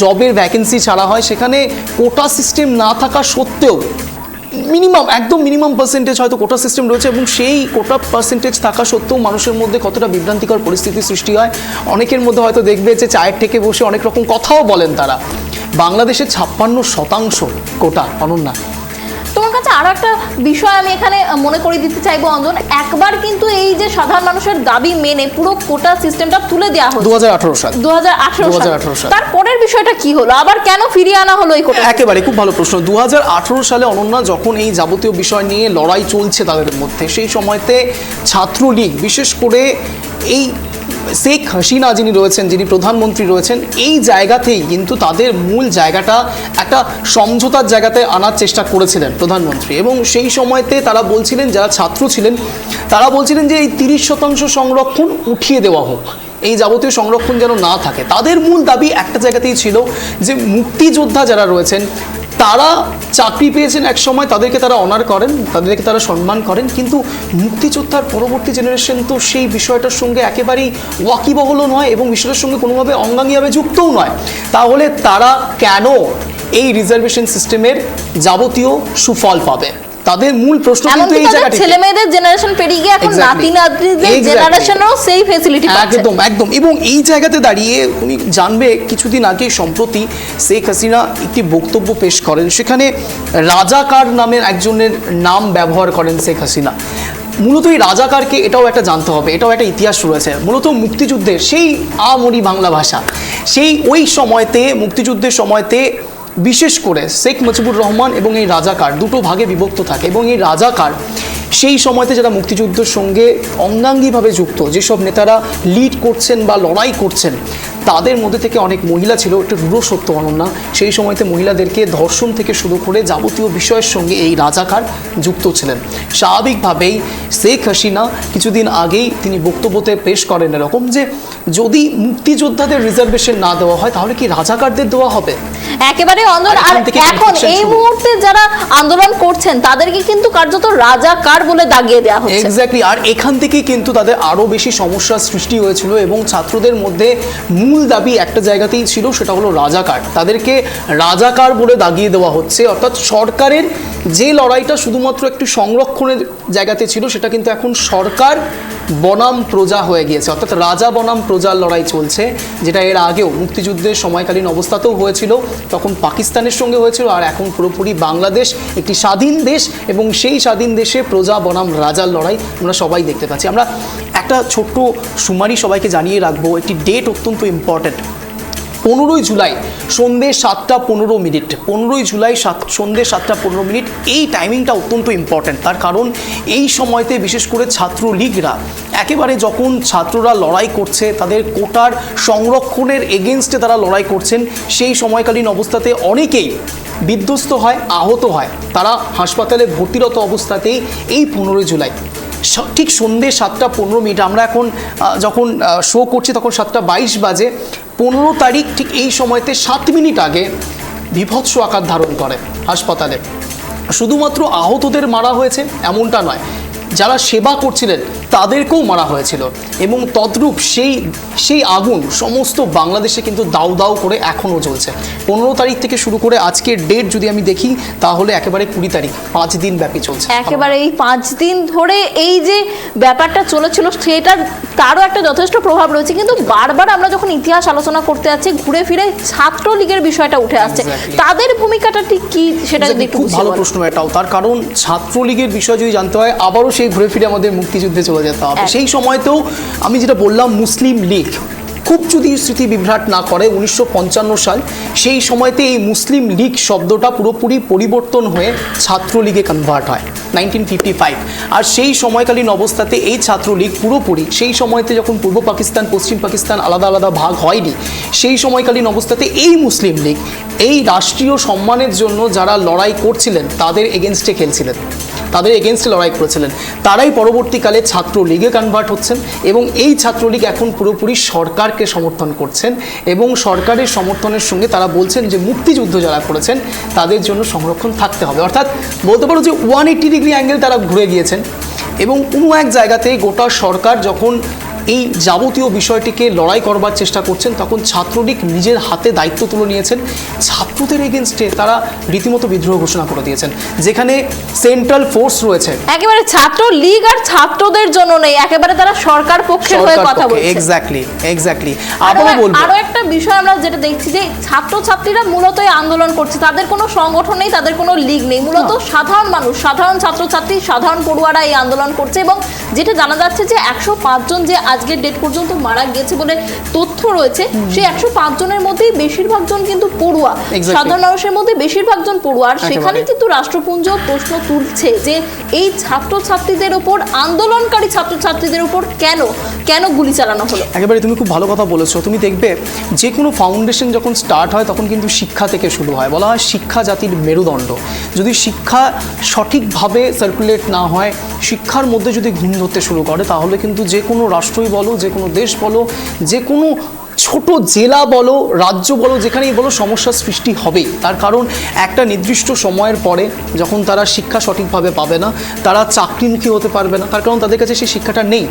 [SPEAKER 1] জবের ভ্যাকেন্সি ছাড়া হয়, সেখানে কোটা সিস্টেম না থাকা সত্ত্বেও একদম মিনিমাম পার্সেন্টেজ হয়তো কোটা সিস্টেম রয়েছে, এবং সেই কোটা পার্সেন্টেজ থাকা সত্ত্বেও মানুষের মধ্যে কতটা বিভ্রান্তিকর পরিস্থিতি সৃষ্টি হয়। অনেকের মধ্যে হয়তো দেখবে যে চায়ের ঠেকে বসে অনেক রকম কথাও বলেন তারা। বাংলাদেশে 56% কোটা অনন্যা।
[SPEAKER 2] তোমার আচ্ছা, আরো একটা বিষয় আমি এখানে মনে করে দিতে চাইবো অঞ্জন, একবার কিন্তু এই যে সাধারণ মানুষের দাবি মেনে পুরো কোটা সিস্টেমটা তুলে দেওয়া হলো
[SPEAKER 1] 2018 সাল
[SPEAKER 2] 2018 সাল, তারপরের বিষয়টা কি হলো, আবার কেন ফিরিয়ে আনা হলো এই কোটা?
[SPEAKER 1] একেবারে খুব ভালো প্রশ্ন। 2018 সালে অনন্যা যখন এই যাবতীয় বিষয় নিয়ে লড়াই চলছে তাদের মধ্যে, সেই সময়তে ছাত্রলীগ বিশেষ করে এই শেখ হাসিনা যিনি রয়েছেন, যিনি প্রধানমন্ত্রী রয়েছেন, এই জায়গাতেই কিন্তু তাদের মূল জায়গাটা একটা সমঝোতার জায়গাতে আনার চেষ্টা করেছিলেন প্রধানমন্ত্রী। এবং সেই সময়তে তারা বলছিলেন, যারা ছাত্র ছিলেন তারা বলছিলেন যে এই 30% সংরক্ষণ উঠিয়ে দেওয়া হোক, এই যাবতীয় সংরক্ষণ যেন না থাকে। তাদের মূল দাবি একটা জায়গাতেই ছিল যে মুক্তিযোদ্ধা যারা রয়েছেন তারা চাকরি পেয়েছেন এক সময়, তাদেরকে তারা অনার করেন, তাদেরকে তারা সম্মান করেন, কিন্তু মুক্তিযোদ্ধার পরবর্তী জেনারেশন তো সেই বিষয়টার সঙ্গে একেবারেই ওয়াকিবহলও নয় এবং বিষয়টার সঙ্গে কোনোভাবে অঙ্গাঙ্গিভাবে যুক্তও নয়। তাহলে তারা কেন এই রিজার্ভেশন সিস্টেমের যাবতীয় সুফল পাবে? তাদের মূল প্রশ্ন কিন্তু এই জায়গাটা,
[SPEAKER 2] ছেলে মেয়েদের জেনারেশন পেরিয়ে গিয়ে এখন নাতি নাতনিদের জেনারেশনেও সেই ফ্যাসিলিটি পাচ্ছে।
[SPEAKER 1] একদম একদম। এবং এই জায়গাতে দাঁড়িয়ে উনি জানবে, কিছুদিন আগে সম্প্রতি শেখ হাসিনা একটি বক্তব্য পেশ করেন, সেখানে রাজাকার নামের একজনের নাম ব্যবহার করেন শেখ হাসিনা। মূলত এই রাজাকারকে, এটাও একটা জানতে হবে, এটাও একটা ইতিহাস রয়েছে। মূলত মুক্তিযুদ্ধের সেই আমরি বাংলা ভাষা, সেই ওই সময়তে মুক্তিযুদ্ধের সময়তে বিশেষ করে শেখ মুজিবুর রহমান এবং এই রাজাকার দুটো ভাগে বিভক্ত থাকে। এবং এই রাজাকার সেই সময়তে যারা মুক্তিযুদ্ধের সঙ্গে অঙ্গাঙ্গিভাবে যুক্ত, যেসব নেতারা লিড করছেন বা লড়াই করছেন, তাদের মধ্যে থেকে অনেক মহিলা ছিল। একটা রূঢ় সত্য অনন্যা, সেই সময়তে মহিলাদেরকে ধর্ষণ থেকে শুরু করে যাবতীয় বিষয়ের সঙ্গে এই রাজাকার যুক্ত ছিলেন। স্বাভাবিকভাবেই শেখ হাসিনা কিছুদিন আগেই তিনি বক্তব্যতে পেশ করেন এরকম যে যদি মুক্তিযোদ্ধাদের রিজার্ভেশন না দেওয়া হয় তাহলে কি রাজাকারদের দেওয়া হবে?
[SPEAKER 2] একেবারে অন্দর। আর এখন এই মুহূর্তে যারা আন্দোলন করছেন তাদেরকে কিন্তু কার্যত রাজাকার বলে দাগিয়ে দেওয়া হচ্ছে।
[SPEAKER 1] এক্স্যাক্টলি। আর এখান থেকে কিন্তু তাদের আরো বেশি সমস্যার সৃষ্টি হয়েছিল এবং ছাত্রদের মধ্যে মূল দাবি একটা জায়গাতেই ছিল, সেটা হলো রাজাকার। তাদেরকে রাজাকার বলে দাগিয়ে দেওয়া হচ্ছে। অর্থাৎ সরকারের যে লড়াইটা শুধুমাত্র একটু সংরক্ষণের জায়গাতে ছিল, সেটা কিন্তু এখন সরকার বনাম প্রজা হয়ে গিয়েছে। অর্থাৎ রাজা বনাম প্রজার লড়াই চলছে, যেটা এর আগেও মুক্তিযুদ্ধের সময়কালীন অবস্থাতেও হয়েছিল, তখন পাকিস্তানের সঙ্গে হয়েছিল, আর এখন পুরোপুরি বাংলাদেশ একটি স্বাধীন দেশ এবং সেই স্বাধীন দেশে প্রজা বনাম রাজার লড়াই আমরা সবাই দেখতে পাচ্ছি। আমরা একটা ছোট্ট সুমারি সবাইকে জানিয়ে রাখবো, একটি ডেট অত্যন্ত ইম্পর্ট্যান্ট। 15ই জুলাই সন্ধ্যে 7:15। 15ই জুলাই সন্ধ্যে 7:15। এই টাইমিংটা অত্যন্ত ইম্পর্ট্যান্ট। তার কারণ এই সময়তে বিশেষ করে ছাত্রলীগরা একেবারে যখন ছাত্ররা লড়াই করছে, তাদের কোটার সংরক্ষণের এগেনস্টে তারা লড়াই করছেন, সেই সময়কালীন অবস্থাতে অনেকেই বিধ্বস্ত হয়, আহত হয়। তারা হাসপাতালে ভর্তিরত অবস্থাতেই এই 15ই জুলাই ঠিক সন্ধ্যে 7:15। আমরা এখন যখন শো করছি তখন 7:22 বাজে। 15 তারিখ ঠিক এই সময়তে 7 মিনিট আগে বীভৎস আকার ধারণ করে হাসপাতালে। শুধুমাত্র আহতদের মারা হয়েছে এমনটা নয়, যারা সেবা করছিলেন তাদেরকেও মারা হয়েছিল। এবং তদ্রূপ সেই আগুন সমস্ত বাংলাদেশে কিন্তু দাউ দাউ করে এখনও জ্বলছে। 15 তারিখ থেকে শুরু করে আজকের ডেট যদি আমি দেখি তাহলে একেবারে 20 তারিখ, 5 দিন ব্যাপী চলছে।
[SPEAKER 2] একেবারে এই 5 দিন ধরে এই যে ব্যাপারটা চলেছিল সেটার তারও একটা যথেষ্ট প্রভাব রয়েছে। কিন্তু বারবার আমরা যখন ইতিহাস আলোচনা করতে যাচ্ছি, ঘুরে ফিরে ছাত্রলীগের বিষয়টা উঠে আসছে। তাদের ভূমিকাটা ঠিক কি সেটা যদি একটু
[SPEAKER 1] খুব ভালো প্রশ্ন এটাও। তার কারণ ছাত্রলীগের বিষয় যদি জানতে হয়, আবারও সেই ঘুরে ফিরে আমাদের মুক্তিযুদ্ধে চলে যেতে হবে। সেই সময়তেও আমি যেটা বললাম, মুসলিম লীগ খুব যদি স্মৃতি বিভ্রাট না করে 1955 সাল, সেই সময়তে এই মুসলিম লীগ শব্দটা পুরোপুরি পরিবর্তন হয়ে ছাত্রলীগে কনভার্ট হয় 1955। আর সেই সময়কালীন অবস্থাতে এই ছাত্রলীগ পুরোপুরি সেই সময়তে যখন পূর্ব পাকিস্তান পশ্চিম পাকিস্তান আলাদা আলাদা ভাগ হয়নি, সেই সময়কালীন অবস্থাতে এই মুসলিম লীগ এই রাষ্ট্রীয় সম্মানের জন্য যারা লড়াই করছিলেন তাদের এগেনস্টে খেলছিলেন, তাদের এগেনস্টে লড়াই করেছিলেন। তারাই পরবর্তীকালে ছাত্রলীগে কনভার্ট হচ্ছেন এবং এই ছাত্রলীগ এখন পুরোপুরি সরকারকে সমর্থন করছেন এবং সরকারের সমর্থনের সঙ্গে তারা বলছেন যে মুক্তিযুদ্ধ যারা করেছেন তাদের জন্য সংরক্ষণ থাকতে হবে। অর্থাৎ বলতে পারো যে 180 ডিগ্রি অ্যাঙ্গেল তারা ঘুরে গিয়েছেন এবং কোনো এক জায়গাতে গোটা সরকার যখন এই যাবতীয় বিষয়টিকে লড়াই করবার চেষ্টা করছেন, তখন ছাত্রলীগ নিজের হাতে দায়িত্ব তুলে নিয়েছেন। ছাত্রদের এগেনস্টে তারা রীতিমতো বিদ্রোহ ঘোষণা করে দিয়েছেন, যেখানে সেন্ট্রাল ফোর্স রয়েছে।
[SPEAKER 2] একেবারে ছাত্রলীগ আর ছাত্রদের জন্য নেই, একেবারে তারা সরকার পক্ষের হয়ে কথা বলছে।
[SPEAKER 1] এক্স্যাক্টলি। আবারও বলবো,
[SPEAKER 2] আরো একটা বিষয় আমরা যেটা দেখছি যে ছাত্রছাত্রীরা মূলত এই আন্দোলন করছে, তাদের কোনো সংগঠন নেই, তাদের কোনো লীগ নেই, মূলত সাধারণ মানুষ, সাধারণ ছাত্রছাত্রী, সাধারণ পড়ুয়ারা এই আন্দোলন করছে। এবং যেটা জানা যাচ্ছে যে 105 জন যে আজকের ডেট পর্যন্ত মারা গিয়েছে বলে তথ্য রয়েছে, সেই 105 জনের মধ্যেই বেশিরভাগ জন কিন্তু পড়ুয়া, সাধারণ মানুষের মধ্যে বেশিরভাগ জন পড়ুয়া। আর সেখানে কিন্তু রাষ্ট্রপুঞ্জ প্রশ্ন তুলছে যে এই ছাত্রছাত্রীদের উপর, আন্দোলনকারী ছাত্রছাত্রীদের উপর কেন গুলি চালানো হলো।
[SPEAKER 1] একেবারে তুমি খুব ভালো কথা বলেছো। তুমি দেখবে যে কোনো ফাউন্ডেশন যখন স্টার্ট হয় তখন কিন্তু শিক্ষা থেকে শুরু হয়। বলা হয় শিক্ষা জাতির মেরুদণ্ড। যদি শিক্ষা সঠিকভাবে সার্কুলেট না হয়, শিক্ষার মধ্যে যদি ঘুম ধরতে শুরু করে, তাহলে কিন্তু যে কোনো রাষ্ট্রই বলো, যে কোনো দেশ বলো, যে কোনো ছোট জেলা বলো, রাজ্য বলো, যেখানেই বলো, সমস্যার সৃষ্টি হবেই। তার কারণ একটা নির্দিষ্ট সময়ের পরে যখন তারা শিক্ষা সঠিকভাবে পাবে না, তারা চাকরিমুখী হতে পারবে না, তার কারণ তাদের কাছে সেই শিক্ষাটা নেই।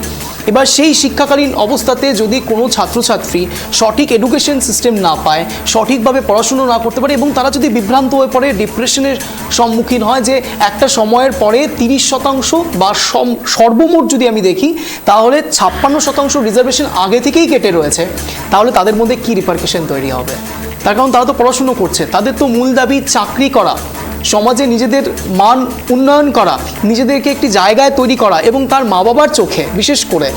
[SPEAKER 1] এবার সেই শিক্ষাকালীন অবস্থাতে যদি কোনো ছাত্রছাত্রী সঠিক এডুকেশন সিস্টেম না পায়, সঠিকভাবে পড়াশুনো না করতে পারে, এবং তারা যদি বিভ্রান্ত হয়ে পড়ে, ডিপ্রেশনের সম্মুখীন হয়, যে একটা সময়ের পরে 30% বা সর্বমোট যদি আমি দেখি তাহলে 56% রিজার্ভেশন আগে থেকেই কেটে রয়েছে, তাহলে তাদের মধ্যে কী রিপারকেশন তৈরি হবে? তার কারণ তারা তো পড়াশুনো করছে, তাদের তো মূল দাবি চাকরি করা, সমাজে নিজেদের মান উন্নয়ন করা, নিজেদেরকে একটি জায়গায় তৈরি করা, এবং তার মা বাবার চোখে বিশেষ করে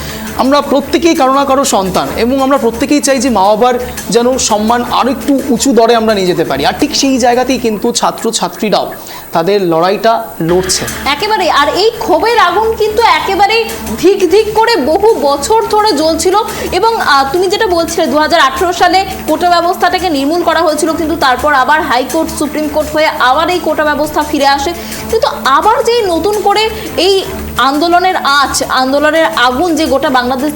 [SPEAKER 1] আমরা প্রত্যেকেই কারো না কারো সন্তান, এবং আমরা প্রত্যেকেই চাই যে মা বাবার যেন সম্মান আরও একটু উঁচু দরে আমরা নিয়ে যেতে পারি। আর ঠিক সেই জায়গাতেই কিন্তু ছাত্রছাত্রীরাও তাদের লড়াইটা লড়ছে
[SPEAKER 2] একেবারে। আর এই ক্ষোভের আগুন কিন্তু একেবারে ধিক ধিক করে বহু বছর ধরে জ্বলছিল। এবং তুমি যেটা বলছিলে 2018 সালে কোটা ব্যবস্থাটাকে নির্মূল করা হয়েছিল, কিন্তু তারপর আবার হাইকোর্ট, সুপ্রিম কোর্ট হয়ে আবার এই কোটা ব্যবস্থা ফিরে আসে। কিন্তু আবার যেই নতুন করে এই আন্দোলনের আন্দোলনের আগুন যে গোটা বাংলাদেশ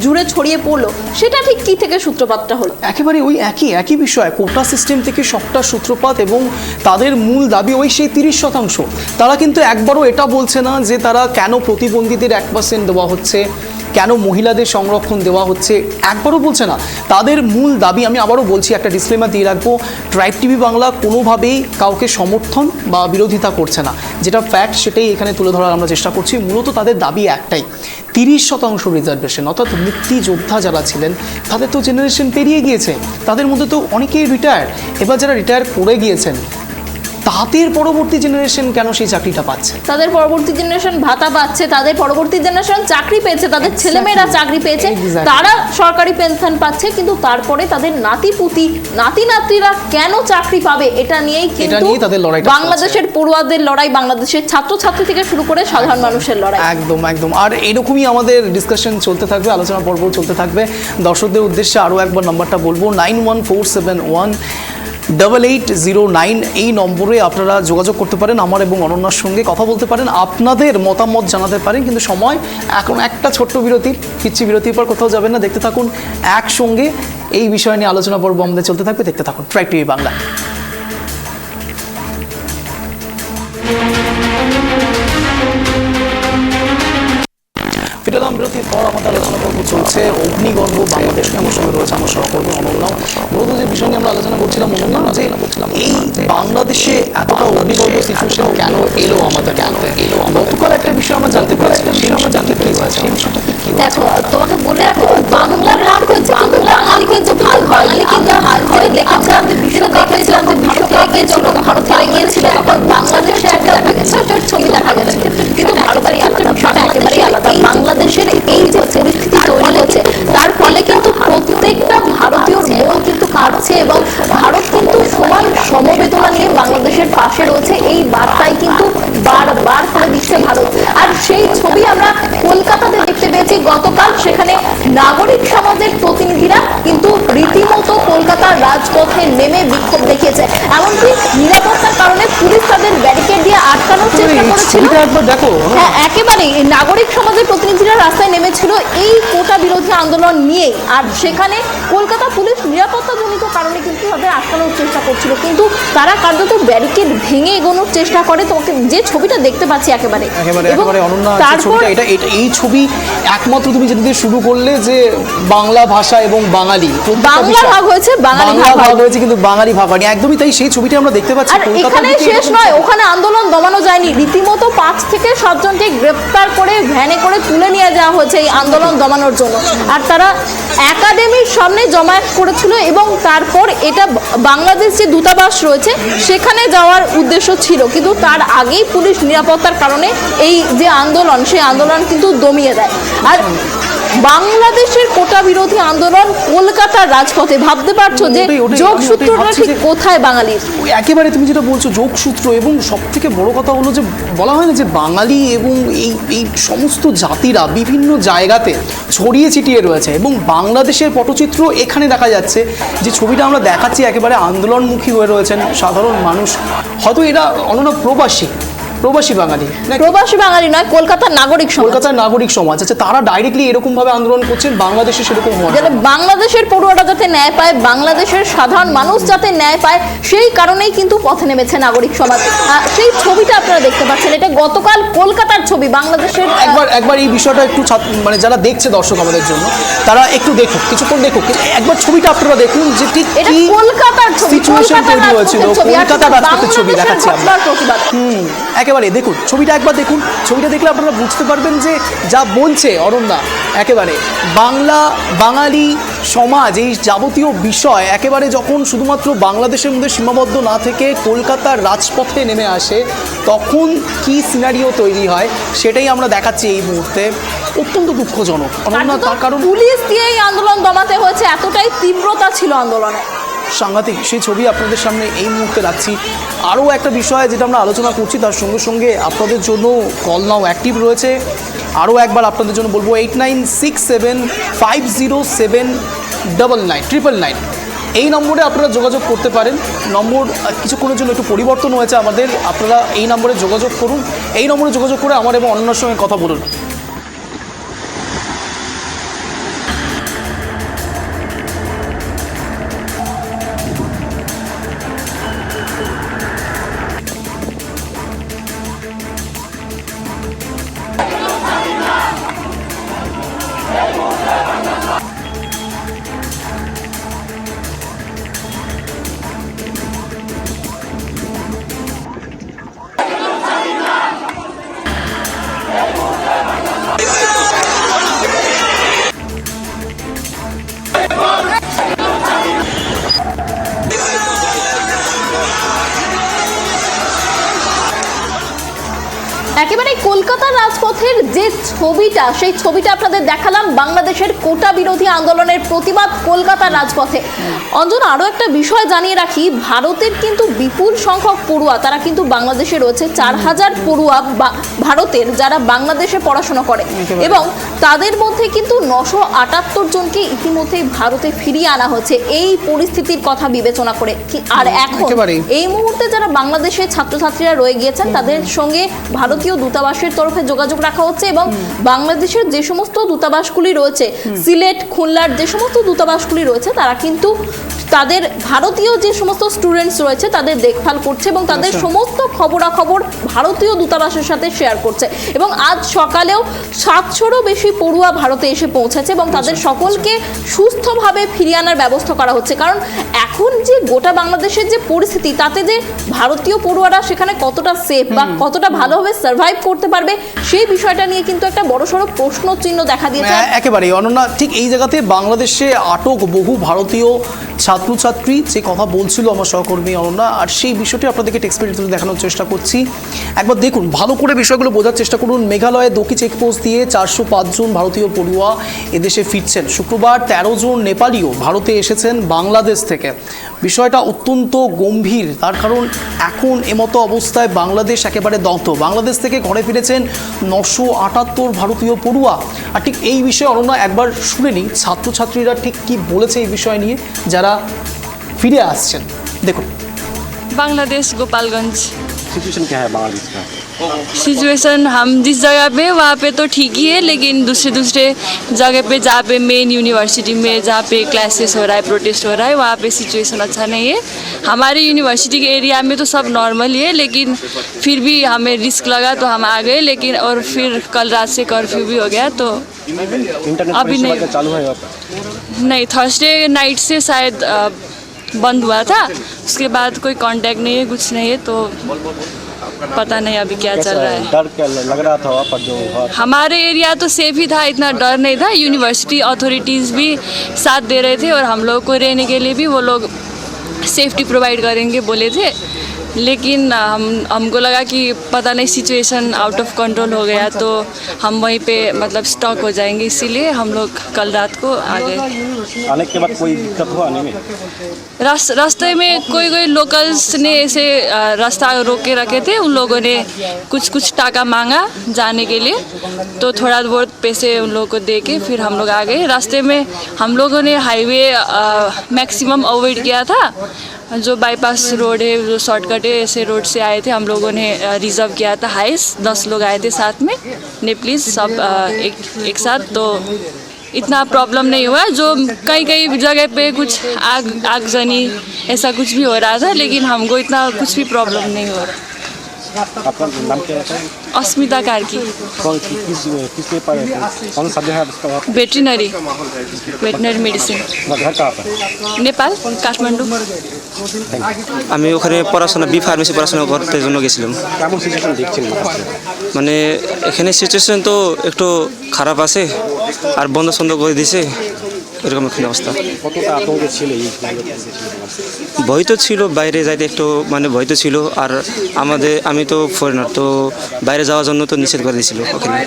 [SPEAKER 2] জুড়ে ছড়িয়ে পড়লো, সেটা ঠিক কি থেকে সূত্রপাতটা হলো?
[SPEAKER 1] একেবারে ওই একই বিষয়, কোটা সিস্টেম থেকে সবটা সূত্রপাত, এবং তাদের মূল দাবি ওই সেই 30%। তারা কিন্তু একবারও এটা বলছে না যে তারা কেন প্রতিবন্ধীদের 1% দেওয়া হচ্ছে, কেন মহিলাদের সংরক্ষণ দেওয়া হচ্ছে, একবারও বলছে না। তাদের মূল দাবি, আমি আবারও বলছি, একটা ডিসক্লেমার দিয়ে রাখবো, ট্রাইব টিভি বাংলা কোনোভাবেই কাউকে সমর্থন বা বিরোধিতা করছে না, যেটা ফ্যাক্ট সেটাই এখানে তুলে ধরার আমরা চেষ্টা করছি। মূলত তাদের দাবি একটাই, 30% রিজার্ভেশন। অর্থাৎ মুক্তিযোদ্ধা যারা ছিলেন তাদের তো জেনারেশন পেরিয়ে গিয়েছে, তাদের মধ্যে তো অনেকেই রিটায়ার। এবার যারা রিটায়ার করে গিয়েছেন, তাদের পরবর্তী জেনারেশন কেন সেই চাকরিটা পাচ্ছে?
[SPEAKER 2] তাদের পরবর্তী জেনারেশন ভাতা পাচ্ছে, তাদের পরবর্তী জেনারেশন চাকরি পেয়েছে, তাদের ছেলেমেয়েরা চাকরি পেয়েছে, তারা সরকারি পেনশন পাচ্ছে, কিন্তু তারপরে তাদের নাতিপুতি, নাতিনাতনিরা কেন চাকরি পাবে, এটা নিয়েই কিন্তু বাংলাদেশের পড়ুয়াদের লড়াই, বাংলাদেশের ছাত্রছাত্রী থেকে শুরু করে সাধারণ মানুষের লড়াই।
[SPEAKER 1] একদম। আর এরকমই আমাদের ডিসকাশন চলতে থাকবে, আলোচনা পর্ব চলতে থাকবে। দর্শকদের উদ্দেশ্যে আরও একবার নাম্বারটা বলবো, 9147188009। এই নম্বরে আপনারা যোগাযোগ করতে পারেন, আমার এবং অনন্যার সঙ্গে কথা বলতে পারেন, আপনাদের মতামত জানাতে পারেন। কিন্তু সময় এখন একটা ছোট্ট বিরতির, ফিরছি বিরতির পর কোথাও যাবেন না, দেখতে থাকুন একসঙ্গে এই বিষয় নিয়ে আলোচনা পর্ব আমাদের চলতে থাকবে, দেখতে থাকুন ট্রাইব টিভি বাংলা। ফিরলাম বিরতির পর, আমাদের আলোচনা পর্ব চলছে অগ্নিগর্ভ বাংলাদেশ। আমার সঙ্গে রয়েছে আমার সহকর্মী অনন্যা। মূলত যে বিষয় নিয়ে আমরা আলোচনা করছিলাম অনন্যা, যে এই বাংলাদেশে এতটা অগ্নিগর্ভ সিচুয়েশন কেন এলো, আমাদের গতকাল একটা বিষয় আমরা জানতে পেরেছিলাম, সেই আমরা জানতে পেরেছি।
[SPEAKER 2] দেখো, তোমাকে বলে রাখো, বাংলার ভাগ হচ্ছে কিন্তু বাঙালি কিন্তু ভাগ হয়, কিন্তু দেখেছিলাম যে বিশ্ব থেকে যখন ভারত থেকে গিয়েছিল, তখন বাংলাদেশে একটা ছোট ছবি দেখা গেছে, কিন্তু ভারতের বিষয়টা একেবারেই আলাদা। বাংলাদেশের এই যে পরিস্থিতি তৈরি হচ্ছে, তার ফলে কিন্তু প্রত্যেকটা ভারতীয় মন কিন্তু কাঁপছে, এবং ভারত কিন্তু সমান সমবেদনা নিয়ে বাংলাদেশের পাশে রয়েছে, এই বার্তাই কিন্তু বারবার করে দিচ্ছে ভারত। আর সেই ছবি আমরা কলকাতাতে দেখতে পেয়েছি গতকাল, সেখানে নাগরিক সমাজের প্রতিনিধিরা কিন্তু রীতিমতো কলকাতার রাজপথে নেমে বিক্ষোভ দেখিয়েছে, এমনকি নিরাপত্তার কারণে পুলিশ তাদের ব্যারিকেড দিয়ে আটকানোর চেষ্টা করেছিল। হ্যাঁ, একেবারেই নাগরিক সমাজের প্রতিনিধিরা রাস্তায় নেমেছিল এই কোটা বিরোধী আন্দোলন নিয়ে, আর সেখানে কলকাতা পুলিশ নিরাপত্তাজনিত কারণে কিন্তু তাদের আটকানোর চেষ্টা করছিল, কিন্তু তারা কার্যত ব্যারিকেড ভেঙে এগোনোর চেষ্টা করে। তোমাকে যে ছবিটা দেখতে পাচ্ছি একেবারে
[SPEAKER 1] অনন্য, এই ছবি একমাত্র তুমি যেটা দিয়ে শুরু করলে, যে বাংলা ভাষা এবং বাঙালি,
[SPEAKER 2] বাংলা ভাগ হয়েছে, বাঙালি ভাগ হয়েছে,
[SPEAKER 1] কিন্তু বাঙালি ভাগ হয়নি। একদমই তাই, সেই ছবিটা আমরা দেখতে পাচ্ছি।
[SPEAKER 2] আর এখানে শেষ নয়, ওখানে আন্দোলন দমানো যায়নি, রীতিমতো 5 থেকে 7 জনকে গ্রেপ্তার করে ভ্যানে করে তুলে নিয়ে যাওয়া হয়েছে এই আন্দোলন দমানোর জন্য। আর তারা একাডেমির সামনে জমায়েত করেছিল এবং তারপর এটা বাংলাদেশ যে দূতাবাস রয়েছে সেখানে যাওয়ার উদ্দেশ্য ছিল, কিন্তু তার আগেই পুলিশ নিরাপত্তার কারণে এই যে আন্দোলন সেই আন্দোলন কিন্তু দমিয়ে দেয়। আর বাংলাদেশের কোটা বিরোধী আন্দোলন কলকাতার রাজপথে, ভাবতে পারছো যে
[SPEAKER 1] ওটাই
[SPEAKER 2] যোগসূত্রটা
[SPEAKER 1] ভাবছি
[SPEAKER 2] ঠিক
[SPEAKER 1] যে-
[SPEAKER 2] কোথায় বাঙালির?
[SPEAKER 1] ওই একেবারে তুমি যেটা বলছো যোগসূত্র, এবং সব থেকে বড় কথা হলো যে বলা হয় না যে বাঙালি এবং এই সমস্ত জাতিরা বিভিন্ন জায়গাতে ছড়িয়ে ছিটিয়ে রয়েছে, এবং বাংলাদেশের পটচিত্র এখানে দেখা যাচ্ছে। যে ছবিটা আমরা দেখাচ্ছি একেবারে আন্দোলনমুখী হয়ে রয়েছেন সাধারণ মানুষ, হয়তো এরা অনন্য প্রবাসী বাঙালি নাকি?
[SPEAKER 2] প্রবাসী বাঙালি নয়, কলকাতার নাগরিক সমাজ,
[SPEAKER 1] কলকাতার নাগরিক সমাজ। আচ্ছা, তারা ডাইরেক্টলি এরকম ভাবে আন্দোলন করছেন, বাংলাদেশে সেরকম হওয়া
[SPEAKER 2] যাতে বাংলাদেশের পড়ুয়ারা যাতে ন্যায় পায়, বাংলাদেশের সাধারণ মানুষ যাতে ন্যায় পায়, সেই কারণেই কিন্তু পথে নেমেছে নাগরিক সমাজ। সেই ছবিটা আপনারা দেখতে পাচ্ছেন, এটা গতকাল কলকাতার ছবি। বাংলাদেশের
[SPEAKER 1] একবার এই বিষয়টা একটু মানে যারা দেখছে দর্শক আমাদের জন্য, তারা একটু দেখুক, কিছুক্ষণ দেখুক, একবার ছবিটা আপনারা দেখুন যে ঠিক
[SPEAKER 2] এটা
[SPEAKER 1] কি
[SPEAKER 2] কলকাতার ছবি,
[SPEAKER 1] সিচুয়েশন
[SPEAKER 2] কলকাতার
[SPEAKER 1] তৈরি হয়েছিল,
[SPEAKER 2] রাজপথের ছবি, আর
[SPEAKER 1] কলকাতার রাজপথের ছবি
[SPEAKER 2] বাংলাদেশের
[SPEAKER 1] দেখাচ্ছি আমরা।
[SPEAKER 2] ঘটনার প্রতিবাদ।
[SPEAKER 1] একেবারে দেখুন ছবিটা, একবার দেখুন ছবিটা, দেখলে আপনারা বুঝতে পারবেন যে যা বলছে অরণ্যা, একেবারে বাঙালি সমাজ এই যাবতীয় বিষয় একেবারে যখন শুধুমাত্র বাংলাদেশের মধ্যে সীমাবদ্ধ না থেকে কলকাতার রাজপথে নেমে আসে, তখন কি সিনারিও তৈরি হয় সেটাই আমরা দেখাচ্ছি এই মুহূর্তে। অত্যন্ত দুঃখজনক অরণ্যা, তার কারণ
[SPEAKER 2] পুলিশ দিয়ে এই আন্দোলন দমাতে হয়েছে, এতটাই তীব্রতা ছিল আন্দোলনে।
[SPEAKER 1] সাংঘাতিক সেই ছবি আপনাদের সামনে এই মুহূর্তে রাখছি। আরও একটা বিষয় যেটা আমরা আলোচনা করছি, তার সঙ্গে সঙ্গে আপনাদের জন্য কল নাও অ্যাক্টিভ রয়েছে। আরও একবার আপনাদের জন্য বলবো 8967507999 এই নম্বরে আপনারা যোগাযোগ করতে পারেন। নম্বর কিছুক্ষণের জন্য একটু পরিবর্তন হয়েছে আমাদের, আপনারা এই নম্বরে যোগাযোগ করুন। এই নম্বরে যোগাযোগ করে আমার এবং অন্যান্যর সঙ্গে কথা বলুন।
[SPEAKER 2] একেবারে কলকাতার রাজপথের যে ছবিটা, সেই ছবিটা আপনাদের দেখালাম, বাংলাদেশের কোটা বিরোধী আন্দোলনের প্রতিবাদ কলকাতার রাজপথে। অঞ্জন, আরও একটা বিষয় জানিয়ে রাখি, ভারতের কিন্তু বিপুল সংখ্যক পড়ুয়া, তারা কিন্তু বাংলাদেশে রয়েছে। 4000 পড়ুয়া ভারতের যারা বাংলাদেশে পড়াশোনা করে, এবং তাদের মধ্যে কিন্তু 978 জনকে ইতিমধ্যেই ভারতে ফিরিয়ে আনা হচ্ছে এই পরিস্থিতির কথা বিবেচনা করে। আর এখন এই মুহূর্তে যারা বাংলাদেশে ছাত্রছাত্রীরা রয়ে গিয়েছেন, তাদের সঙ্গে ভারতীয় দূতাবাসের তরফে যোগাযোগ রাখা হচ্ছে, এবং বাংলাদেশের যে সমস্ত দূতাবাসগুলি রয়েছে, সিলেট, খুলনার যে সমস্ত দূতাবাসগুলি রয়েছে, তারা কিন্তু তাদের ভারতীয় যে সমস্ত স্টুডেন্টস রয়েছে তাদের দেখভাল করছে, এবং তাদের সমস্ত খবরাখবর ভারতীয় দূতাবাসের সাথে শেয়ার করছে। এবং আজ সকালেও 700রও বেশি পড়ুয়া ভারতে এসে পৌঁছেছে, এবং তাদের সকলকে সুস্থভাবে ফিরিয়ে আনার ব্যবস্থা করা হচ্ছে। কারণ এখন যে গোটা বাংলাদেশের যে পরিস্থিতি, তাতে যে ভারতীয় পড়ুয়ারা সেখানে কতটা সেফ বা কতটা ভালোভাবে সার্ভাইভ করতে পারবে, সেই বিষয়টা নিয়ে কিন্তু একটা বড়সড় প্রশ্ন চিহ্ন দেখা দিয়েছে।
[SPEAKER 1] একেবারে অনন্যা, ঠিক এই জায়গাতে বাংলাদেশে আটক বহু ভারতীয় ছাত্রছাত্রী যে কথা বলছিল আমার সহকর্মী অনন্যা, আর সেই বিষয়টি আপনাদেরকে টেক্সপেরিতে দেখানোর চেষ্টা করছি। একবার দেখুন, ভালো করে বিষয়গুলো বোঝার চেষ্টা করুন। মেঘালয়ে দকি চেকপোস্ট দিয়ে 405 জন ভারতীয় পড়ুয়া এদেশে ফিরছেন। শুক্রবার 13 জন নেপালিও ভারতে এসেছেন বাংলাদেশ থেকে। বিষয়টা অত্যন্ত গম্ভীর, তার কারণ এখন এমতো অবস্থায় বাংলাদেশ একেবারে দগ্ধ। বাংলাদেশ থেকে ঘরে ফিরেছেন 978 ভারতীয় পড়ুয়া। আর ঠিক এই বিষয়ে অনন্যা একবার শুনে নিই ছাত্রছাত্রীরা ঠিক কি বলেছে এই বিষয় নিয়ে যারা ফিরে আসছেন। দেখুন।
[SPEAKER 4] बांग्लादेश गोपालगंज।
[SPEAKER 5] सिचुएशन क्या है बांग्लादेश का?
[SPEAKER 4] सिचुएशन हम जिस जगह पे वहाँ पे तो ठीक ही है, लेकिन दूसरे जगह पे जहाँ पे मेन यूनिवर्सिटी में जहाँ पे क्लासेस हो रहा है, प्रोटेस्ट हो रहा है, वहाँ पे सिचुएशन अच्छा नहीं है। हमारे यूनिवर्सिटी के एरिया में तो सब नॉर्मल ही है, लेकिन फिर भी हमें रिस्क लगा तो हम आ गए। लेकिन और फिर कल रात से कर्फ्यू भी हो गया, तो
[SPEAKER 5] इंटरनेट
[SPEAKER 4] अभी नहीं
[SPEAKER 5] चालू है यहाँ पर?
[SPEAKER 4] नहीं, थर्सडे नाइट से शायद बंद हुआ था, उसके बाद कोई कांटेक्ट नहीं है, कुछ नहीं है, तो पता नहीं अभी क्या चल रहा है।
[SPEAKER 5] डर क्या लग रहा था वहाँ पर जो हुआ?
[SPEAKER 4] हमारे एरिया तो सेफ ही था, इतना डर नहीं था। यूनिवर्सिटी अथॉरिटीज़ भी साथ दे रहे थे और हम लोग को रहने के लिए भी वो लोग सेफ्टी प्रोवाइड करेंगे बोले थे, लेकिन हमको लगा कि पता नहीं सिचुएशन आउट ऑफ कंट्रोल हो गया तो हम वहीं पे मतलब स्टॉक हो जाएंगे, इसीलिए हम लोग कल रात को आ गए।
[SPEAKER 5] आने के बाद कोई दिक्कत हुआ आने में?
[SPEAKER 4] रास्ते में कोई लोकल्स ने ऐसे रास्ता रोक के रखे थे, उन लोगों ने कुछ टाका मांगा जाने के लिए, तो थोड़ा बहुत पैसे उन लोगों को दे के फिर हम लोग आ गए। रास्ते में हम लोगों ने हाईवे मैक्सिमम अवॉइड किया था, जो बाईपास रोड है, जो शॉर्टकट है, ऐसे रोड से आए थे। हम लोगों ने रिजर्व किया था हाइस, 10 लोग आए थे साथ में, नेपलीज सब एक साथ, तो इतना प्रॉब्लम नहीं हुआ। जो कई जगह पे कुछ आगजनी ऐसा कुछ भी हो रहा था, लेकिन हमको इतना कुछ भी प्रॉब्लम नहीं हुआ।
[SPEAKER 5] आपका नाम क्या है?
[SPEAKER 4] अस्मिता कार्की,
[SPEAKER 5] किस पेपर कौन सा सब्जेक्ट है उसका?
[SPEAKER 4] Veterinary medicine.
[SPEAKER 5] घर कहाँ पर?
[SPEAKER 4] नेपाल, काठमाडौँ।
[SPEAKER 6] আমি ওখানে পড়াশোনা ফার্মেসি পড়াশোনা করতে জন্য গেছিলাম।
[SPEAKER 5] কেমন সিচুয়েশন দেখছেন?
[SPEAKER 6] মানে এখানে সিচুয়েশন তো একটু খারাপ আছে, আর বন্ধ করে দিছে, এরকম একটা অবস্থা।
[SPEAKER 5] কতটা আতঙ্কে ছিল এই?
[SPEAKER 6] ভয় তো ছিল, বাইরে যাইতে একটু মানে ভয় তো ছিল, আর আমি তো ফরেনার, তো বাইরে যাওয়ার জন্য তো নিষেধ করে দিয়েছিল ওখানে।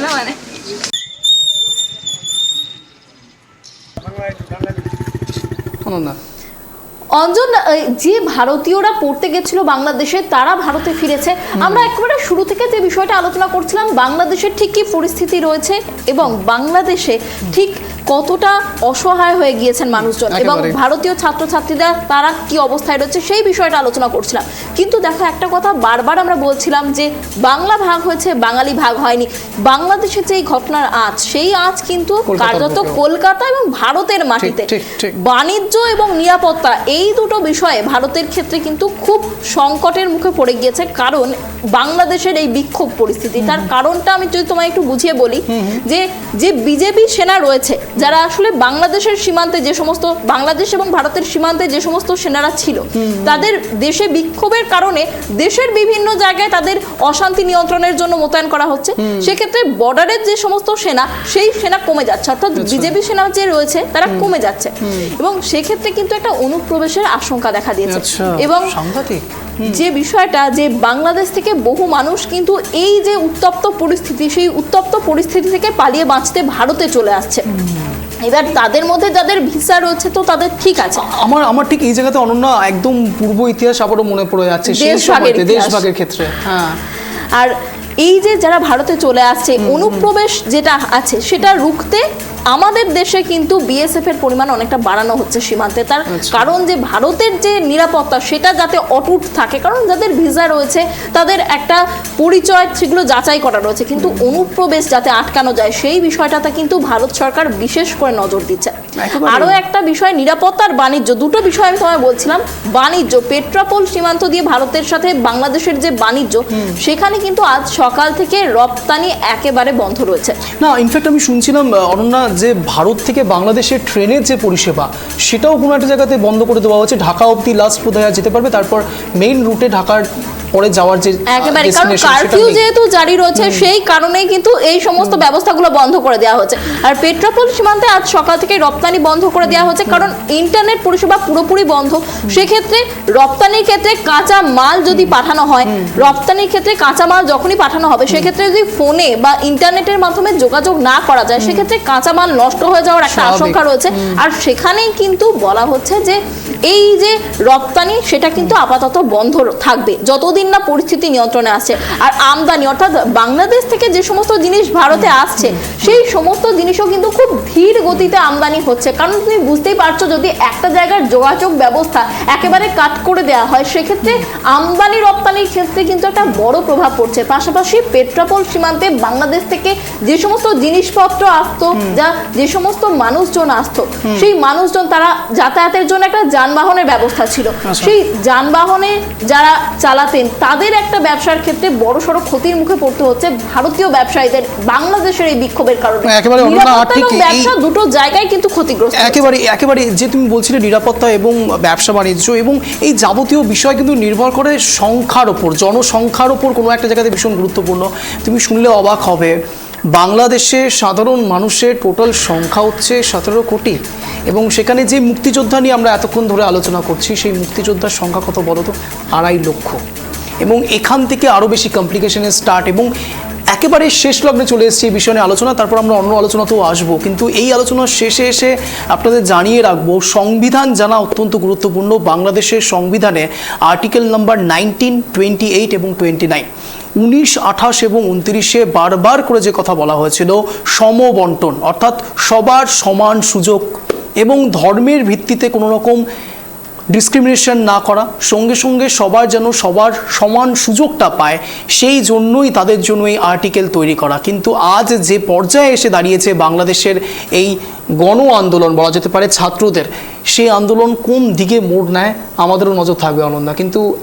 [SPEAKER 1] অনন্যা,
[SPEAKER 2] অঞ্জন, যে ভারতীয়রা পড়তে গেছিল বাংলাদেশে তারা ভারতে ফিরেছে। আমরা একেবারে শুরু থেকে যে বিষয়টা আলোচনা করছিলাম, বাংলাদেশের ঠিক কি পরিস্থিতি রয়েছে এবং বাংলাদেশে ঠিক কতটা অসহায় হয়ে গিয়েছেন মানুষজন এবং ভারতীয় ছাত্রছাত্রীরা তারা কি অবস্থায় রয়েছে সেই বিষয়টা আলোচনা করছিলাম। কিন্তু দেখো, একটা কথা বারবার আমরা বলছিলাম যে বাংলা ভাগ হয়েছে, বাঙালি ভাগ হয়নি। বাংলাদেশের যে ঘটনার আঁচ, সেই আঁচ কিন্তু কার্যত কলকাতা এবং ভারতের মাটিতে। বাণিজ্য এবং নিরাপত্তা, এই দুটো বিষয়ে ভারতের ক্ষেত্রে কিন্তু খুব সংকটের মুখে পড়ে গিয়েছে, কারণ বাংলাদেশের এই বিক্ষোভ পরিস্থিতি। তার কারণটা আমি যদি তোমায় একটু বুঝিয়ে বলি, যে বিজেপি সেনা রয়েছে, যারা আসলে বাংলাদেশের সীমান্তে যে সমস্ত, বাংলাদেশ এবং ভারতের সীমান্তে যে সমস্ত সেনারা ছিল, তাদের দেশে বিক্ষোভের কারণে দেশের বিভিন্ন জায়গায় তাদের অশান্তি নিয়ন্ত্রণের জন্য মোতায়েন করা হচ্ছে। সেক্ষেত্রে বর্ডারের যে সমস্ত সেনা, সেই সেনা কমে যাচ্ছে, অর্থাৎ বিজেপি সেনা যে রয়েছে তারা কমে যাচ্ছে, এবং সেক্ষেত্রে কিন্তু একটা অনুপ্রবেশের আশঙ্কা দেখা দিয়েছে। এবং যে বিষয়টা, যে বাংলাদেশ থেকে বহু মানুষ কিন্তু এই যে উত্তপ্ত পরিস্থিতি, সেই উত্তপ্ত পরিস্থিতি থেকে পালিয়ে বাঁচতে ভারতে চলে আসছে। এবার তাদের মধ্যে যাদের ভিসা রয়েছে তো তাদের ঠিক আছে।
[SPEAKER 1] আমার ঠিক এই জায়গাতে অনন্যা একদম পূর্ব ইতিহাস আবারও মনে পড়ে যাচ্ছে, দেশভাগের ক্ষেত্রে। হ্যাঁ, আর এই যে যারা ভারতে চলে আসছে, অনুপ্রবেশ যেটা আছে সেটা রুখতে আমাদের দেশে কিন্তু বিএসএফ এর পরিমাণ অনেকটা বাড়ানো হচ্ছে সীমান্তে। তার কারণ যে ভারতের যে নিরাপত্তা সেটা যাতে অটুট থাকে, কারণ যাদের ভিসা রয়েছে তাদের একটা পরিচয় সেগুলো যাচাই করা রয়েছে, কিন্তু অনুপ্রবেশ যাতে আটকানো যায় সেই বিষয়টাতে কিন্তু ভারত সরকার বিশেষ করে নজর দিচ্ছে। আরও একটা বিষয়, নিরাপত্তা আর বাণিজ্য, দুটো বিষয় আমি তোমায় বলছিলাম। বাণিজ্য, পেট্রাপোল সীমান্ত দিয়ে ভারতের সাথে বাংলাদেশের যে বাণিজ্য, সেখানে কিন্তু আজ সকাল থেকে রপ্তানি একেবারে বন্ধ রয়েছে। না, ইনফ্যাক্ট আমি শুনছিলাম অনন্যা যে ভারত থেকে বাংলাদেশের ট্রেনের যে পরিষেবা সেটাও কোনো একটা জায়গাতে বন্ধ করে দেওয়া হচ্ছে। ঢাকা অবধি লাস্ট বোধহয় যেতে পারবে, তারপর মেইন রুটে ঢাকার পরে যাওয়ার যে
[SPEAKER 2] একেবারে, কারণ কারফিউ যেহেতু জারি রয়েছে সেই কারণেই কিন্তু এই সমস্ত ব্যবস্থাগুলো বন্ধ করে দেওয়া হচ্ছে। আর পেট্রাপোল সীমান্তে আজ সকাল থেকে রপ্তানি বন্ধ করে দেওয়া হচ্ছে, কারণ ইন্টারনেট পরিষেবা পুরোপুরি বন্ধ। সেক্ষেত্রে রপ্তানির ক্ষেত্রে কাঁচা মাল যদি পাঠানো হয়, রপ্তানির ক্ষেত্রে কাঁচা মাল যখনই পাঠানো হবে, সেক্ষেত্রে যদি ফোনে বা ইন্টারনেটের মাধ্যমে যোগাযোগ না করা যায়, সেক্ষেত্রে কাঁচা মাল নষ্ট হয়ে যাওয়ার একটা আশঙ্কা রয়েছে। আর সেখানেই কিন্তু বলা হচ্ছে যে এই যে রপ্তানি সেটা কিন্তু আপাতত বন্ধ থাকবে যতদিন না পরিস্থিতি নিয়ন্ত্রণে আসছে। আর আমদানি, অর্থাৎ বাংলাদেশ থেকে যে সমস্ত জিনিস ভারতে আসছে সেই সমস্ত জিনিসও কিন্তু খুব ধীর গতিতে আমদানি হচ্ছে, কারণ তুমি বুঝতেই পারছো, যদি একটা জায়গার যোগাযোগ ব্যবস্থা একেবারে কাট করে দেওয়া হয়, সেক্ষেত্রে আমদানি রপ্তানির ক্ষেত্রে কিন্তু একটা বড় প্রভাব পড়ছে। পাশাপাশি পেট্রাপোল সীমান্তে বাংলাদেশ থেকে যে সমস্ত জিনিসপত্র আসতো, যে সমস্ত মানুষজন আসতো, সেই মানুষজন তারা যাতায়াতের জন্য একটা যানবাহনের ব্যবস্থা ছিল,
[SPEAKER 1] আচ্ছা।
[SPEAKER 2] সেই যানবাহনে যারা চালাতেন তাদের একটা ব্যবসার ক্ষেত্রে বড়সড় ক্ষতির মুখে পড়তে হচ্ছে ভারতীয় ব্যবসায়ীদের বাংলাদেশের এই বিক্ষোভের কারণে।
[SPEAKER 1] একেবারে অনন্যা,
[SPEAKER 2] নিরাপত্তা
[SPEAKER 1] ঠিক
[SPEAKER 2] এবং
[SPEAKER 1] এই-
[SPEAKER 2] ব্যবসা দুটো জায়গায় কিন্তু ক্ষতিগ্রস্ত হচ্ছে।
[SPEAKER 1] একেবারে যে তুমি বলছিলে নিরাপত্তা এবং ব্যবসা বাণিজ্য এবং এই যাবতীয় বিষয় কিন্তু নির্ভর করে সংখ্যার ওপর, জনসংখ্যার ওপর কোনো একটা জায়গাতে ভীষণ গুরুত্বপূর্ণ। তুমি শুনলে অবাক হবে, বাংলাদেশে সাধারণ মানুষের টোটাল সংখ্যা হচ্ছে 17 কোটি, এবং সেখানে যে মুক্তিযোদ্ধা নিয়ে আমরা এতক্ষণ ধরে আলোচনা করছি সেই মুক্তিযোদ্ধার সংখ্যা কত বলো তো? 2.5 লক্ষ। এবং এখান থেকে আরও বেশি কমপ্লিকেশনের স্টার্ট, এবং একেবারে শেষ লগ্নে চলে এসেছে এই বিষয় নিয়ে আলোচনা, তারপর আমরা অন্য আলোচনাতেও আসবো। কিন্তু এই আলোচনার শেষে এসে আপনাদের জানিয়ে রাখবো, সংবিধান জানা অত্যন্ত গুরুত্বপূর্ণ। বাংলাদেশের সংবিধানে আর্টিকেল নাম্বার 19, 28 এবং 29, 19, 28 এবং 29-এ বারবার করে যে কথা বলা হয়েছিল সমবন্টন, অর্থাৎ সবার সমান সুযোগ এবং ধর্মের ভিত্তিতে কোনো রকম ডিসক্রিমিনেশন না করা, সঙ্গে সঙ্গে সবার যেন সবার সমান সুযোগটা পায়, সেই জন্যই তাদের জন্য এই আর্টিকেল তৈরি করা। কিন্তু আজ যে পর্যায়ে এসে দাঁড়িয়েছে বাংলাদেশের এই গণ আন্দোলন বলা যেতে পারে ছাত্রদের, সেই আন্দোলন কোন দিকে মোড় নেয় আমাদেরও নজর থাকবে অনন্যা। কিন্তু